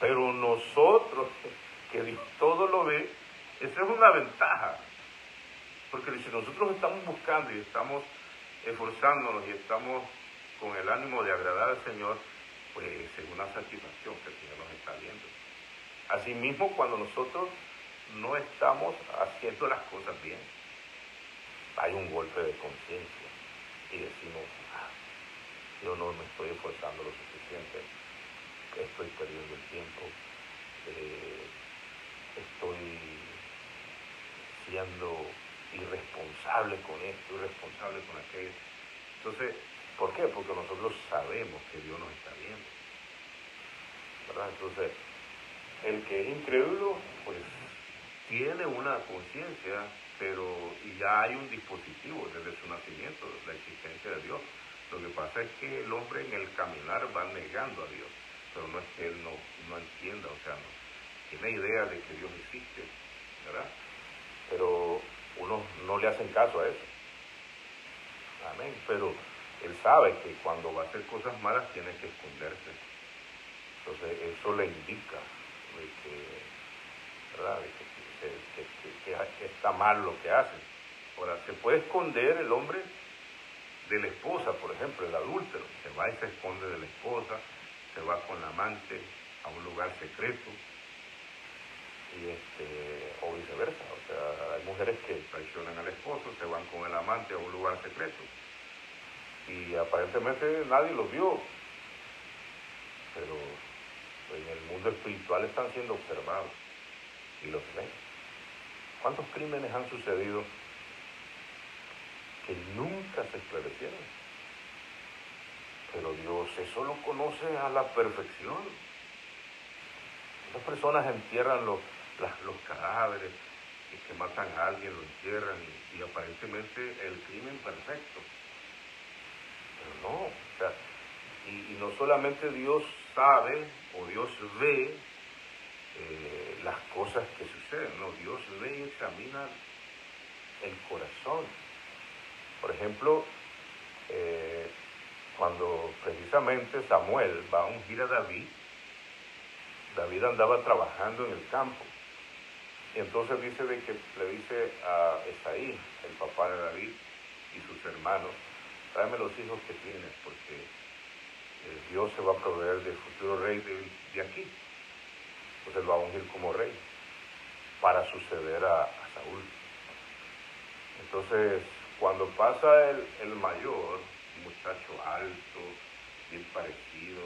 Pero nosotros, que Dios todo lo ve, esa es una ventaja. Porque si nosotros estamos buscando y estamos esforzándonos y estamos con el ánimo de agradar al Señor, pues es una satisfacción que el Señor nos está viendo. Asimismo, cuando nosotros no estamos haciendo las cosas bien, hay un golpe de conciencia y decimos, yo no me estoy esforzando lo suficiente, estoy perdiendo el tiempo, estoy siendo irresponsable con esto, irresponsable con aquello. Entonces, ¿por qué? Porque nosotros sabemos que Dios nos está viendo, ¿verdad? Entonces, el que es incrédulo, pues, tiene una conciencia, pero ya hay un dispositivo desde su nacimiento, la existencia de Dios. Lo que pasa es que el hombre en el caminar va negando a Dios, pero no es que él no entienda, o sea, no tiene idea de que Dios existe, ¿verdad? Pero unos no le hacen caso a eso. Amén. Pero él sabe que cuando va a hacer cosas malas tiene que esconderse. Entonces eso le indica de que, ¿verdad? De que está mal lo que hace. Ahora, se puede esconder el hombre de la esposa, por ejemplo, el adúltero. Se va y se esconde de la esposa, se va con la amante a un lugar secreto, y o viceversa. O sea, hay mujeres que traicionan al esposo, se van con el amante a un lugar secreto. Y aparentemente nadie los vio, pero en el mundo espiritual están siendo observados y los ven. ¿Cuántos crímenes han sucedido que nunca se esclarecieron. Pero Dios eso lo conoce a la perfección. Las personas entierran los cadáveres, que matan a alguien, lo entierran y aparentemente el crimen perfecto. Pero no, o sea, y no solamente Dios sabe o Dios ve las cosas que suceden, no, Dios ve y examina el corazón. Por ejemplo, cuando precisamente Samuel va a ungir a David, David andaba trabajando en el campo. Y entonces dice de que le dice a Esaí, el papá de David, y sus hermanos, tráeme los hijos que tienes, porque Dios se va a proveer del futuro rey de aquí. Pues él va a ungir como rey para suceder a Saúl. Entonces, cuando pasa el mayor, un muchacho alto, bien parecido,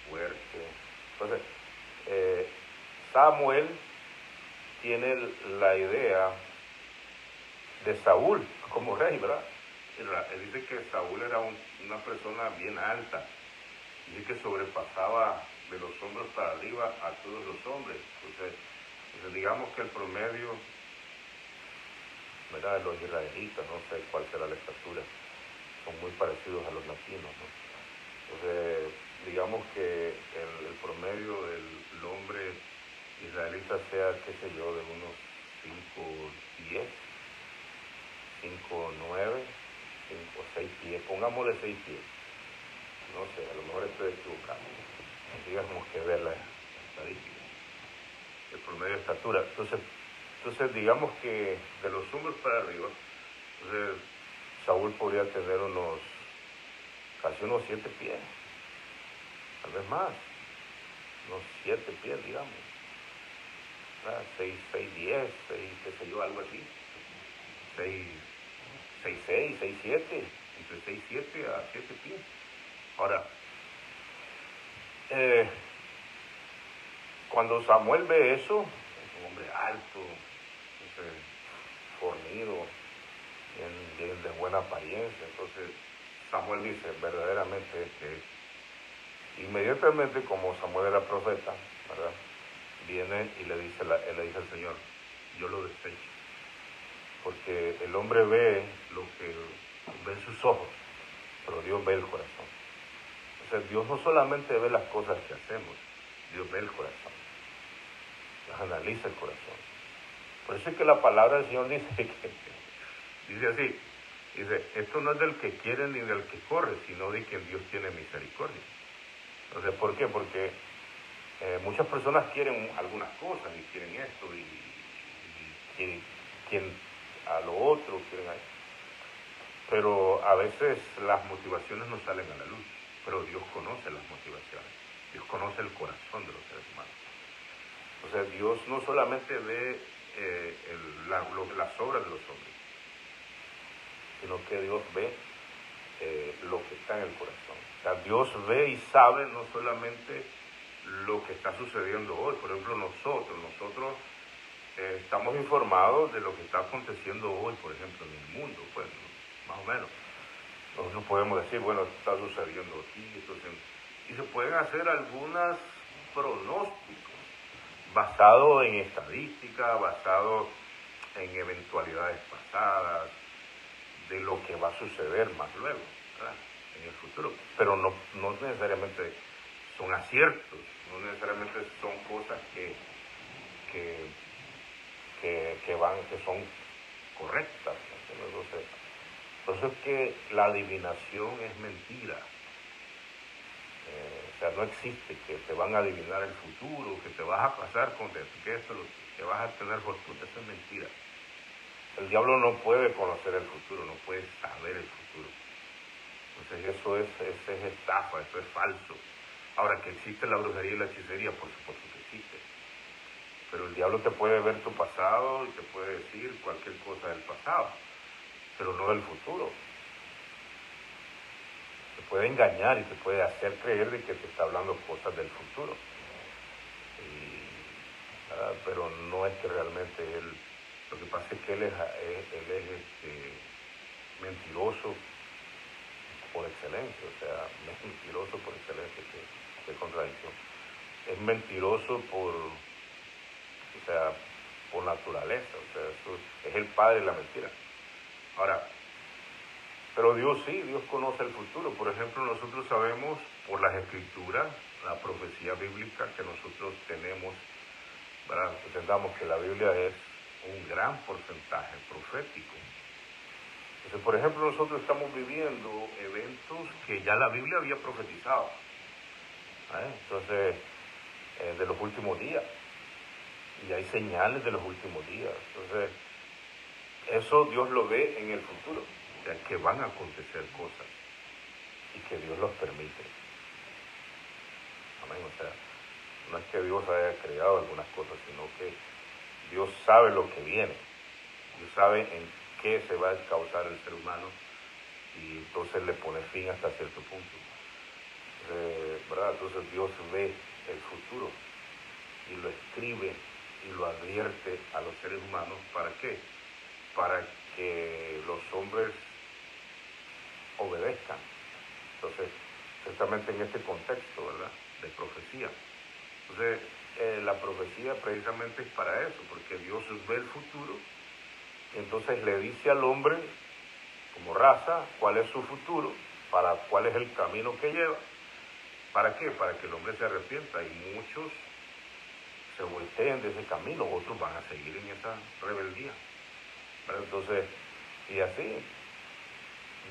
fuerte, entonces Samuel tiene la idea de Saúl como rey, ¿verdad? Él dice que Saúl era una persona bien alta, dice que sobrepasaba de los hombros para arriba a todos los hombres. Entonces digamos que el promedio, ¿verdad?, de los israelitas, no sé cuál será la estatura, son muy parecidos a los latinos, ¿no? Entonces, digamos que el promedio del hombre israelita sea, qué sé yo, de unos 5'10", 5'9", 5 o 6 pies, pongámosle 6 pies. No sé, a lo mejor estoy equivocado. Digamos que ver la estadística, el promedio de estatura. Entonces digamos que de los hombros para arriba, entonces Saúl podría tener casi unos 7 pies, tal vez más, unos 7 pies, digamos. 6, 10, 6, qué sé yo, algo así. 6, 6, 7, entre 6, 7 a 7 pies. Ahora, cuando Samuel ve eso, es un hombre alto, fornido, bien de buena apariencia, entonces Samuel dice, verdaderamente inmediatamente como Samuel era profeta, ¿verdad?, viene y le dice al Señor, yo lo desecho, porque el hombre ve lo que ven sus ojos, pero Dios ve el corazón. O sea, Dios no solamente ve las cosas que hacemos, Dios ve el corazón, analiza el corazón. Por eso es que la palabra del Señor dice así, dice, esto no es del que quiere ni del que corre, sino de quien Dios tiene misericordia. Entonces, ¿por qué? Porque muchas personas quieren algunas cosas y quieren esto y quieren a lo otro, pero a veces las motivaciones no salen a la luz, pero Dios conoce las motivaciones, Dios conoce el corazón de los seres humanos. O sea, Dios no solamente ve las obras de los hombres, sino que Dios ve lo que está en el corazón. O sea, Dios ve y sabe no solamente lo que está sucediendo hoy. Por ejemplo, nosotros estamos informados de lo que está aconteciendo hoy, por ejemplo, en el mundo, pues, más o menos. Nosotros podemos decir, bueno, esto está sucediendo aquí, y se pueden hacer algunos pronósticos basados en estadística, basados en eventualidades pasadas, de lo que va a suceder más luego, ¿verdad?, en el futuro. Pero no necesariamente son aciertos, no necesariamente son cosas que son correctas. Entonces, por eso es que la adivinación es mentira. O sea, no existe que te van a adivinar el futuro, que te vas a pasar con esto, que vas a tener fortuna. Eso es mentira. El diablo no puede conocer el futuro, no puede saber el futuro. Entonces eso es estafa, eso es falso. Ahora, que existe la brujería y la hechicería, por supuesto que existe. Pero el diablo te puede ver tu pasado y te puede decir cualquier cosa del pasado, pero no del futuro. Te puede engañar y te puede hacer creer de que te está hablando cosas del futuro. Pero no es que realmente él, lo que pasa es que él es mentiroso por excelencia, o sea, mentiroso por excelencia, qué contradicción. Es mentiroso o sea, por naturaleza, o sea, eso es el padre de la mentira. Ahora, pero Dios sí, Dios conoce el futuro. Por ejemplo, nosotros sabemos por las escrituras, la profecía bíblica que nosotros tenemos, ¿verdad? Entendamos que la Biblia es un gran porcentaje profético. Entonces, por ejemplo, nosotros estamos viviendo eventos que ya la Biblia había profetizado, entonces, de los últimos días, y hay señales de los últimos días. Entonces, eso Dios lo ve en el futuro, o sea, que van a acontecer cosas y que Dios los permite. Amén. O sea, no es que Dios haya creado algunas cosas, sino que Dios sabe lo que viene. Dios sabe en qué se va a causar el ser humano y entonces le pone fin hasta cierto punto. ¿Verdad? Entonces Dios ve el futuro y lo escribe y lo advierte a los seres humanos. ¿Para qué? Para que los hombres obedezcan. Entonces, ciertamente en este contexto, ¿verdad?, de profecía. Entonces, la profecía precisamente es para eso, porque Dios ve el futuro y entonces le dice al hombre, como raza, cuál es su futuro, cuál es el camino que lleva. ¿Para qué? Para que el hombre se arrepienta, y muchos se volteen de ese camino, otros van a seguir en esa rebeldía. ¿Verdad? Entonces, y así,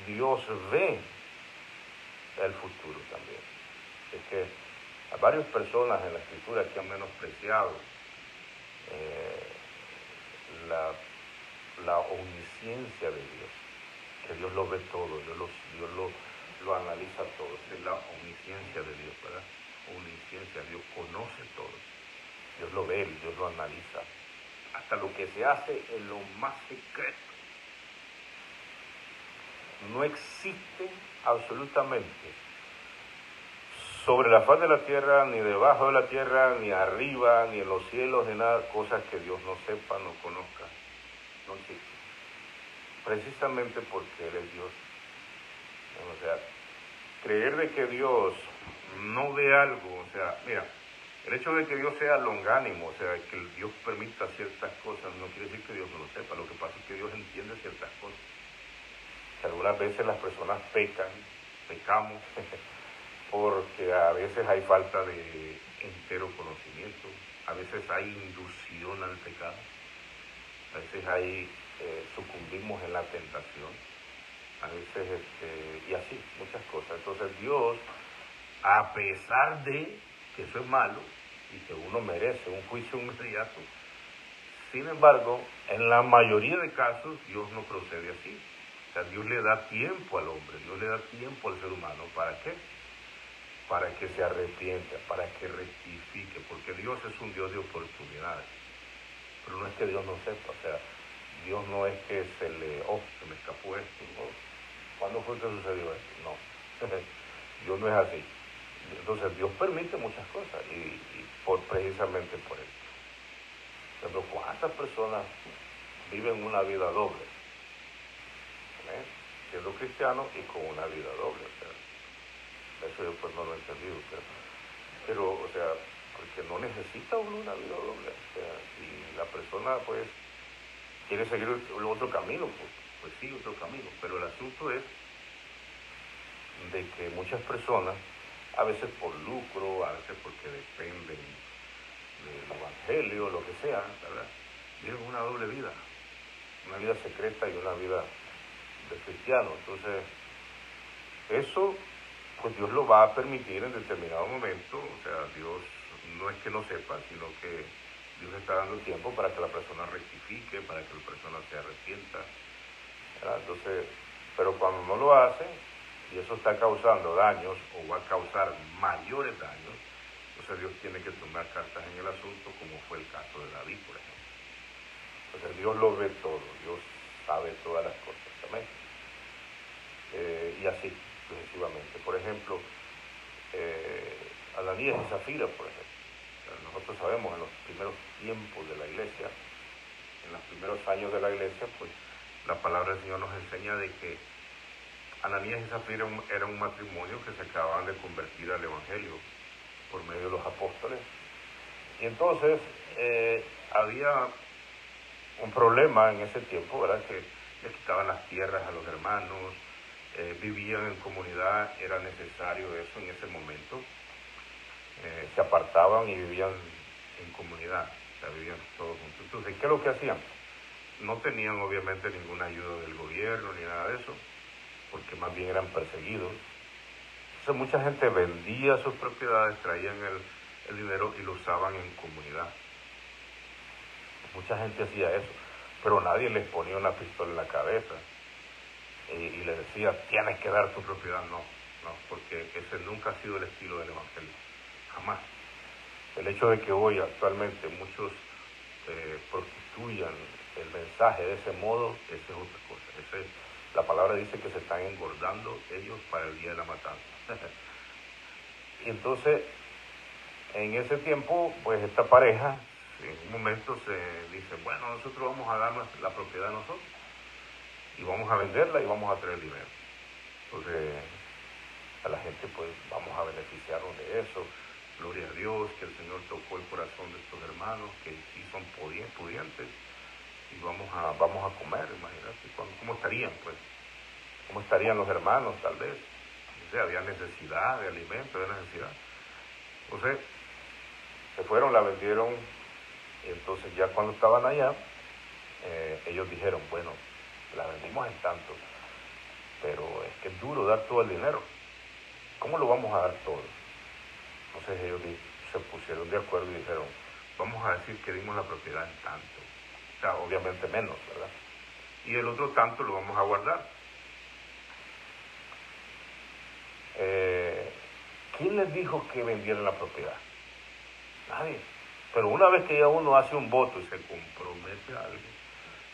Dios ve el futuro también. Es que hay varias personas en la Escritura que han menospreciado la omnisciencia de Dios, que Dios lo ve todo, Dios lo analiza todo. Esa es la omnisciencia de Dios, ¿verdad? Omnisciencia, Dios conoce todo, Dios lo ve, Dios lo analiza, hasta lo que se hace en lo más secreto. No existe absolutamente sobre la faz de la tierra, ni debajo de la tierra, ni arriba, ni en los cielos, ni nada, cosas que Dios no sepa, no conozca, no existe. Precisamente porque Él es Dios. O sea, creer de que Dios no ve algo, o sea, mira, el hecho de que Dios sea longánimo, o sea, que Dios permita ciertas cosas, no quiere decir que Dios no lo sepa. Lo que pasa es que Dios entiende ciertas cosas. Algunas veces las personas pecamos, porque a veces hay falta de entero conocimiento, a veces hay inducción al pecado, a veces sucumbimos en la tentación, a veces, y así, muchas cosas. Entonces Dios, a pesar de que eso es malo y que uno merece un juicio inmediato, sin embargo, en la mayoría de casos Dios no procede así. O sea, Dios le da tiempo al hombre, Dios le da tiempo al ser humano. ¿Para qué? Para que se arrepienta, para que rectifique, porque Dios es un Dios de oportunidades. Pero no es que Dios no sepa, o sea, Dios no es que se me escapó esto, ¿no? ¿Cuándo fue que sucedió esto? No, Dios no es así. Entonces Dios permite muchas cosas y precisamente por eso. Pero ¿cuántas personas viven una vida doble? Siendo cristianos y con una vida doble, o sea, eso yo pues no lo he entendido, pero o sea, porque no necesita uno una vida doble, o sea, si la persona pues quiere seguir otro camino, pues sí, otro camino, pero el asunto es de que muchas personas, a veces por lucro, a veces porque dependen del evangelio, lo que sea, ¿verdad?, viven una doble vida, una vida secreta y una vida de cristiano. Entonces, eso pues Dios lo va a permitir en determinado momento. O sea, Dios no es que no sepa, sino que Dios está dando tiempo para que la persona rectifique, para que la persona se arrepienta, ¿verdad? Entonces, pero cuando no lo hace, y eso está causando daños, o va a causar mayores daños, entonces Dios tiene que tomar cartas en el asunto, como fue el caso de David, por ejemplo. Entonces Dios lo ve todo, Dios sabe todas las cosas, ¿también? Y así sucesivamente. Por ejemplo, Ananías y Zafira, por ejemplo. Nosotros sabemos en los primeros tiempos de la iglesia, en los primeros años de la iglesia, pues la palabra del Señor nos enseña de que Ananías y Zafira era un matrimonio que se acababan de convertir al Evangelio por medio de los apóstoles. Y entonces había un problema en ese tiempo, ¿verdad? Que les quitaban las tierras a los hermanos, vivían en comunidad, era necesario eso en ese momento. Se apartaban y vivían en comunidad, o sea, vivían todos juntos. Entonces, ¿qué es lo que hacían? No tenían obviamente ninguna ayuda del gobierno ni nada de eso, porque más bien eran perseguidos. Entonces mucha gente vendía sus propiedades, traían el dinero y lo usaban en comunidad. Mucha gente hacía eso, pero nadie les ponía una pistola en la cabeza y les decía, tienes que dar tu propiedad. No, porque ese nunca ha sido el estilo del Evangelio, jamás. El hecho de que hoy actualmente muchos prostituyan el mensaje de ese modo, esa es otra cosa. La palabra dice que se están engordando ellos para el día de la matanza. Y entonces, en ese tiempo, pues esta pareja, en un momento se dice, bueno, nosotros vamos a darnos la propiedad a nosotros, y vamos a venderla y vamos a traer dinero. Entonces, a la gente, pues, vamos a beneficiarnos de eso. Gloria a Dios, que el Señor tocó el corazón de estos hermanos, que sí son pudientes, y vamos a comer, imagínate, ¿cómo estarían, pues? ¿Cómo estarían los hermanos, tal vez? O sea, había necesidad de alimento, había necesidad. Entonces, se fueron, la vendieron, y entonces ya cuando estaban allá, ellos dijeron, bueno, la vendimos en tanto, pero es que es duro dar todo el dinero. ¿Cómo lo vamos a dar todo? Entonces ellos se pusieron de acuerdo y dijeron, vamos a decir que dimos la propiedad en tanto. O sea, obviamente menos, ¿verdad? Y el otro tanto lo vamos a guardar. ¿Quién les dijo que vendieran la propiedad? Nadie. Pero una vez que ya uno hace un voto y se compromete a algo,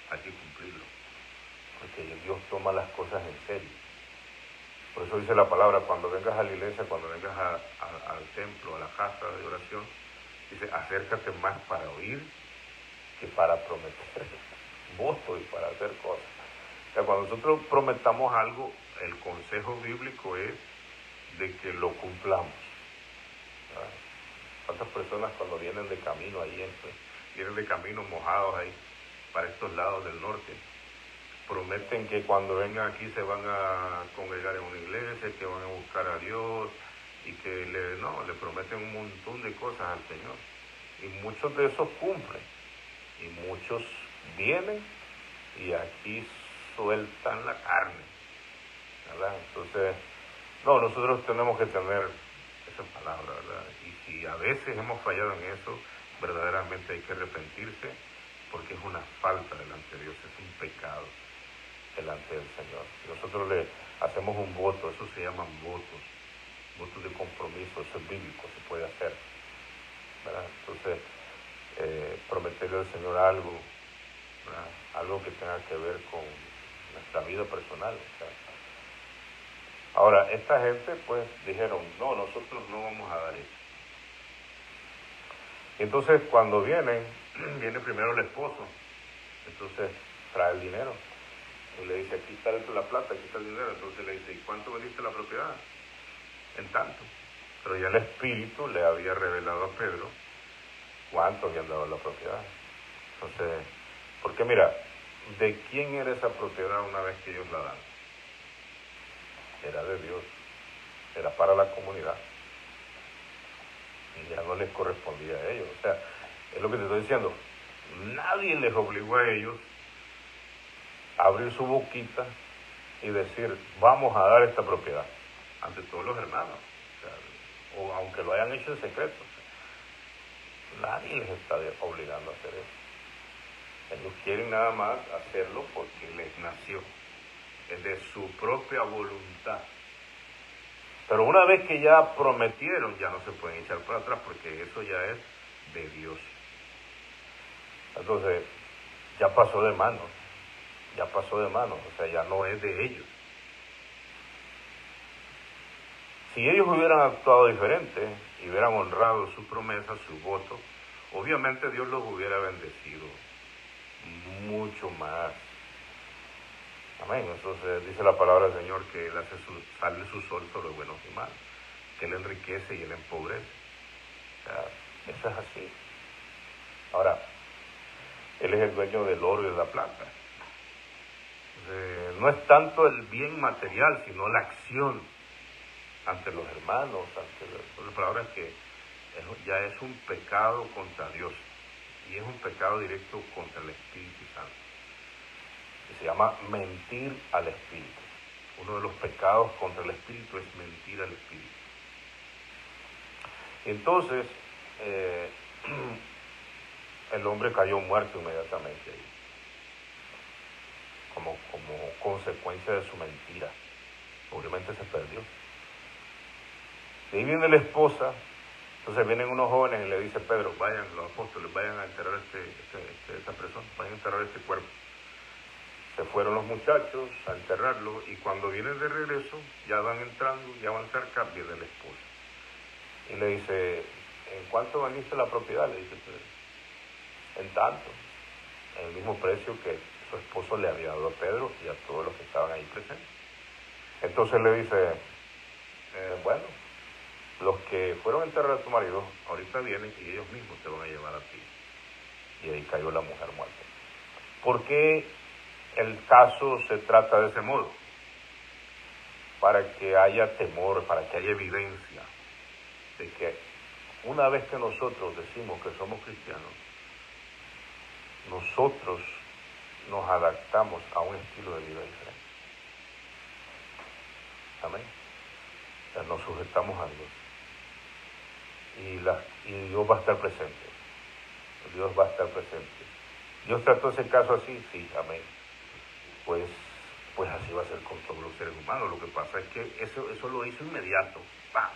hay que cumplirlo. Porque Dios toma las cosas en serio. Por eso dice la palabra, cuando vengas a la iglesia, cuando vengas al templo, a la casa de oración, dice, acércate más para oír que para prometer votos y para hacer cosas. O sea, cuando nosotros prometamos algo, el consejo bíblico es de que lo cumplamos. ¿Verdad? ¿Cuántas personas cuando vienen de camino ahí, vienen de camino mojados ahí, para estos lados del norte, prometen que cuando vengan aquí se van a congregar en una iglesia, que van a buscar a Dios, y que le prometen un montón de cosas al Señor? Y muchos de esos cumplen, y muchos vienen y aquí sueltan la carne, ¿verdad? Entonces, nosotros tenemos que tener esa palabra, ¿verdad? Y si a veces hemos fallado en eso, verdaderamente hay que arrepentirse, porque es una falta delante de Dios, es un pecado delante del Señor. Si nosotros le hacemos un voto, eso se llaman votos de compromiso, eso es bíblico, se puede hacer, ¿verdad? Entonces, prometerle al Señor algo, ¿verdad? Algo que tenga que ver con nuestra vida personal, ¿verdad? Ahora, esta gente pues dijeron, no, nosotros no vamos a dar eso. Y entonces cuando viene primero el esposo, entonces trae el dinero. Y le dice, aquí está la plata, aquí está el dinero. Entonces le dice, ¿y cuánto vendiste la propiedad? En tanto. Pero ya el Espíritu le había revelado a Pedro cuánto habían dado la propiedad. Entonces, porque mira, ¿de quién era esa propiedad una vez que ellos la dan? Era de Dios, era para la comunidad, y ya no les correspondía a ellos. O sea, es lo que te estoy diciendo, nadie les obligó a ellos a abrir su boquita y decir, vamos a dar esta propiedad, ante todos los hermanos, o aunque lo hayan hecho en secreto. O sea, nadie les está obligando a hacer eso. Ellos quieren nada más hacerlo porque les nació, es de su propia voluntad. Pero una vez que ya prometieron, ya no se pueden echar para atrás, porque eso ya es de Dios. Entonces, ya pasó de manos, o sea, ya no es de ellos. Si ellos hubieran actuado diferente y hubieran honrado su promesa, su voto, obviamente Dios los hubiera bendecido mucho más. Amén. Entonces dice la palabra del Señor que Él hace sale su sol sobre buenos y malos, que Él enriquece y Él empobrece. O sea, eso es así. Ahora, Él es el dueño del oro y de la plata. Entonces, no es tanto el bien material, sino la acción ante los hermanos, la palabra es que ya es un pecado contra Dios y es un pecado directo contra el Espíritu Santo. Que se llama mentir al Espíritu. Uno de los pecados contra el Espíritu es mentir al Espíritu. Entonces, el hombre cayó muerto inmediatamente ahí, como consecuencia de su mentira. Obviamente se perdió. De ahí viene la esposa. Entonces vienen unos jóvenes y le dice Pedro, vayan, los apóstoles, vayan a enterrar esta persona, vayan a enterrar este cuerpo. Se fueron los muchachos a enterrarlo y cuando vienen de regreso, ya van entrando, ya van cerca, viene la esposa. Y le dice, ¿en cuánto vendiste la propiedad? Le dice Pedro. En tanto, en el mismo precio que su esposo le había dado a Pedro y a todos los que estaban ahí presentes. Entonces le dice, bueno, los que fueron a enterrar a tu marido, ahorita vienen y ellos mismos te van a llevar a ti. Y ahí cayó la mujer muerta. ¿Por qué el caso se trata de ese modo? Para que haya temor, para que haya evidencia de que una vez que nosotros decimos que somos cristianos, nosotros nos adaptamos a un estilo de vida diferente. Amén. O sea, nos sujetamos a Dios. Y Dios va a estar presente. Dios va a estar presente. Dios trató ese caso así, sí, amén. Pues así va a ser con todos los seres humanos. Lo que pasa es que eso lo hizo inmediato. ¡Pam!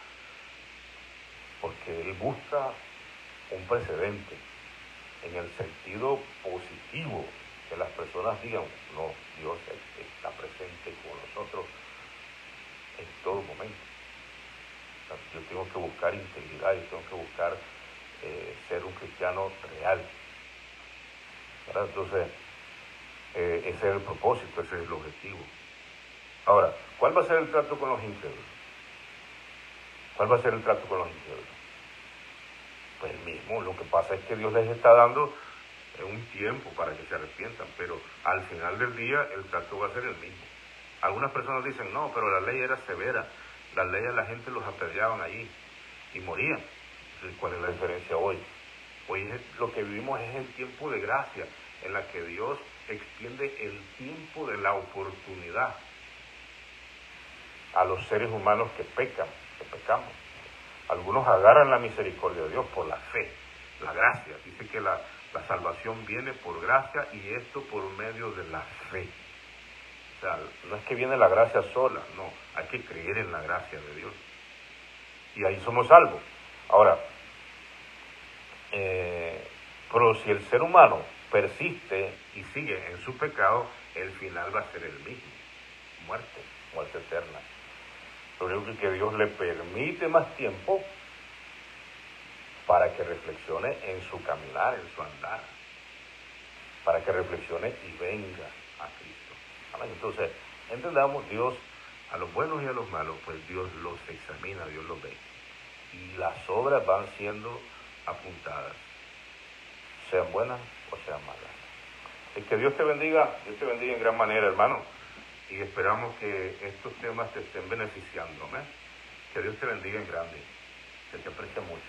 Porque Él busca un precedente en el sentido positivo, que las personas digan, no, Dios está presente con nosotros en todo momento. O sea, yo tengo que buscar integridad, yo tengo que buscar ser un cristiano real. ¿Verdad? Entonces, ese es el propósito, ese es el objetivo. Ahora, ¿cuál va a ser el trato con los incrédulos? ¿Cuál va a ser el trato con los incrédulos? Pues el mismo, lo que pasa es que Dios les está dando un tiempo para que se arrepientan, pero al final del día el trato va a ser el mismo. Algunas personas dicen, no, pero la ley era severa, la ley a la gente los apedreaban allí y morían. Entonces, ¿cuál es la diferencia hoy? Hoy lo que vivimos es el tiempo de gracia, en la que Dios extiende el tiempo de la oportunidad a los seres humanos que pecamos. Algunos agarran la misericordia de Dios por la fe, la gracia. Dice que la salvación viene por gracia y esto por medio de la fe. O sea, no es que viene la gracia sola, no, hay que creer en la gracia de Dios. Y ahí somos salvos. Ahora, pero si el ser humano persiste y sigue en su pecado, el final va a ser el mismo. Muerte eterna. Lo único que Dios le permite más tiempo para que reflexione en su caminar, en su andar, para que reflexione y venga a Cristo. ¿Amén? Entonces, entendamos, Dios, a los buenos y a los malos, pues Dios los examina, Dios los ve. Y las obras van siendo apuntadas, sean buenas o sean malas. Es que Dios te bendiga en gran manera, hermano. Y esperamos que estos temas te estén beneficiando, ¿eh? Que Dios te bendiga en grande. Que te aprecia mucho.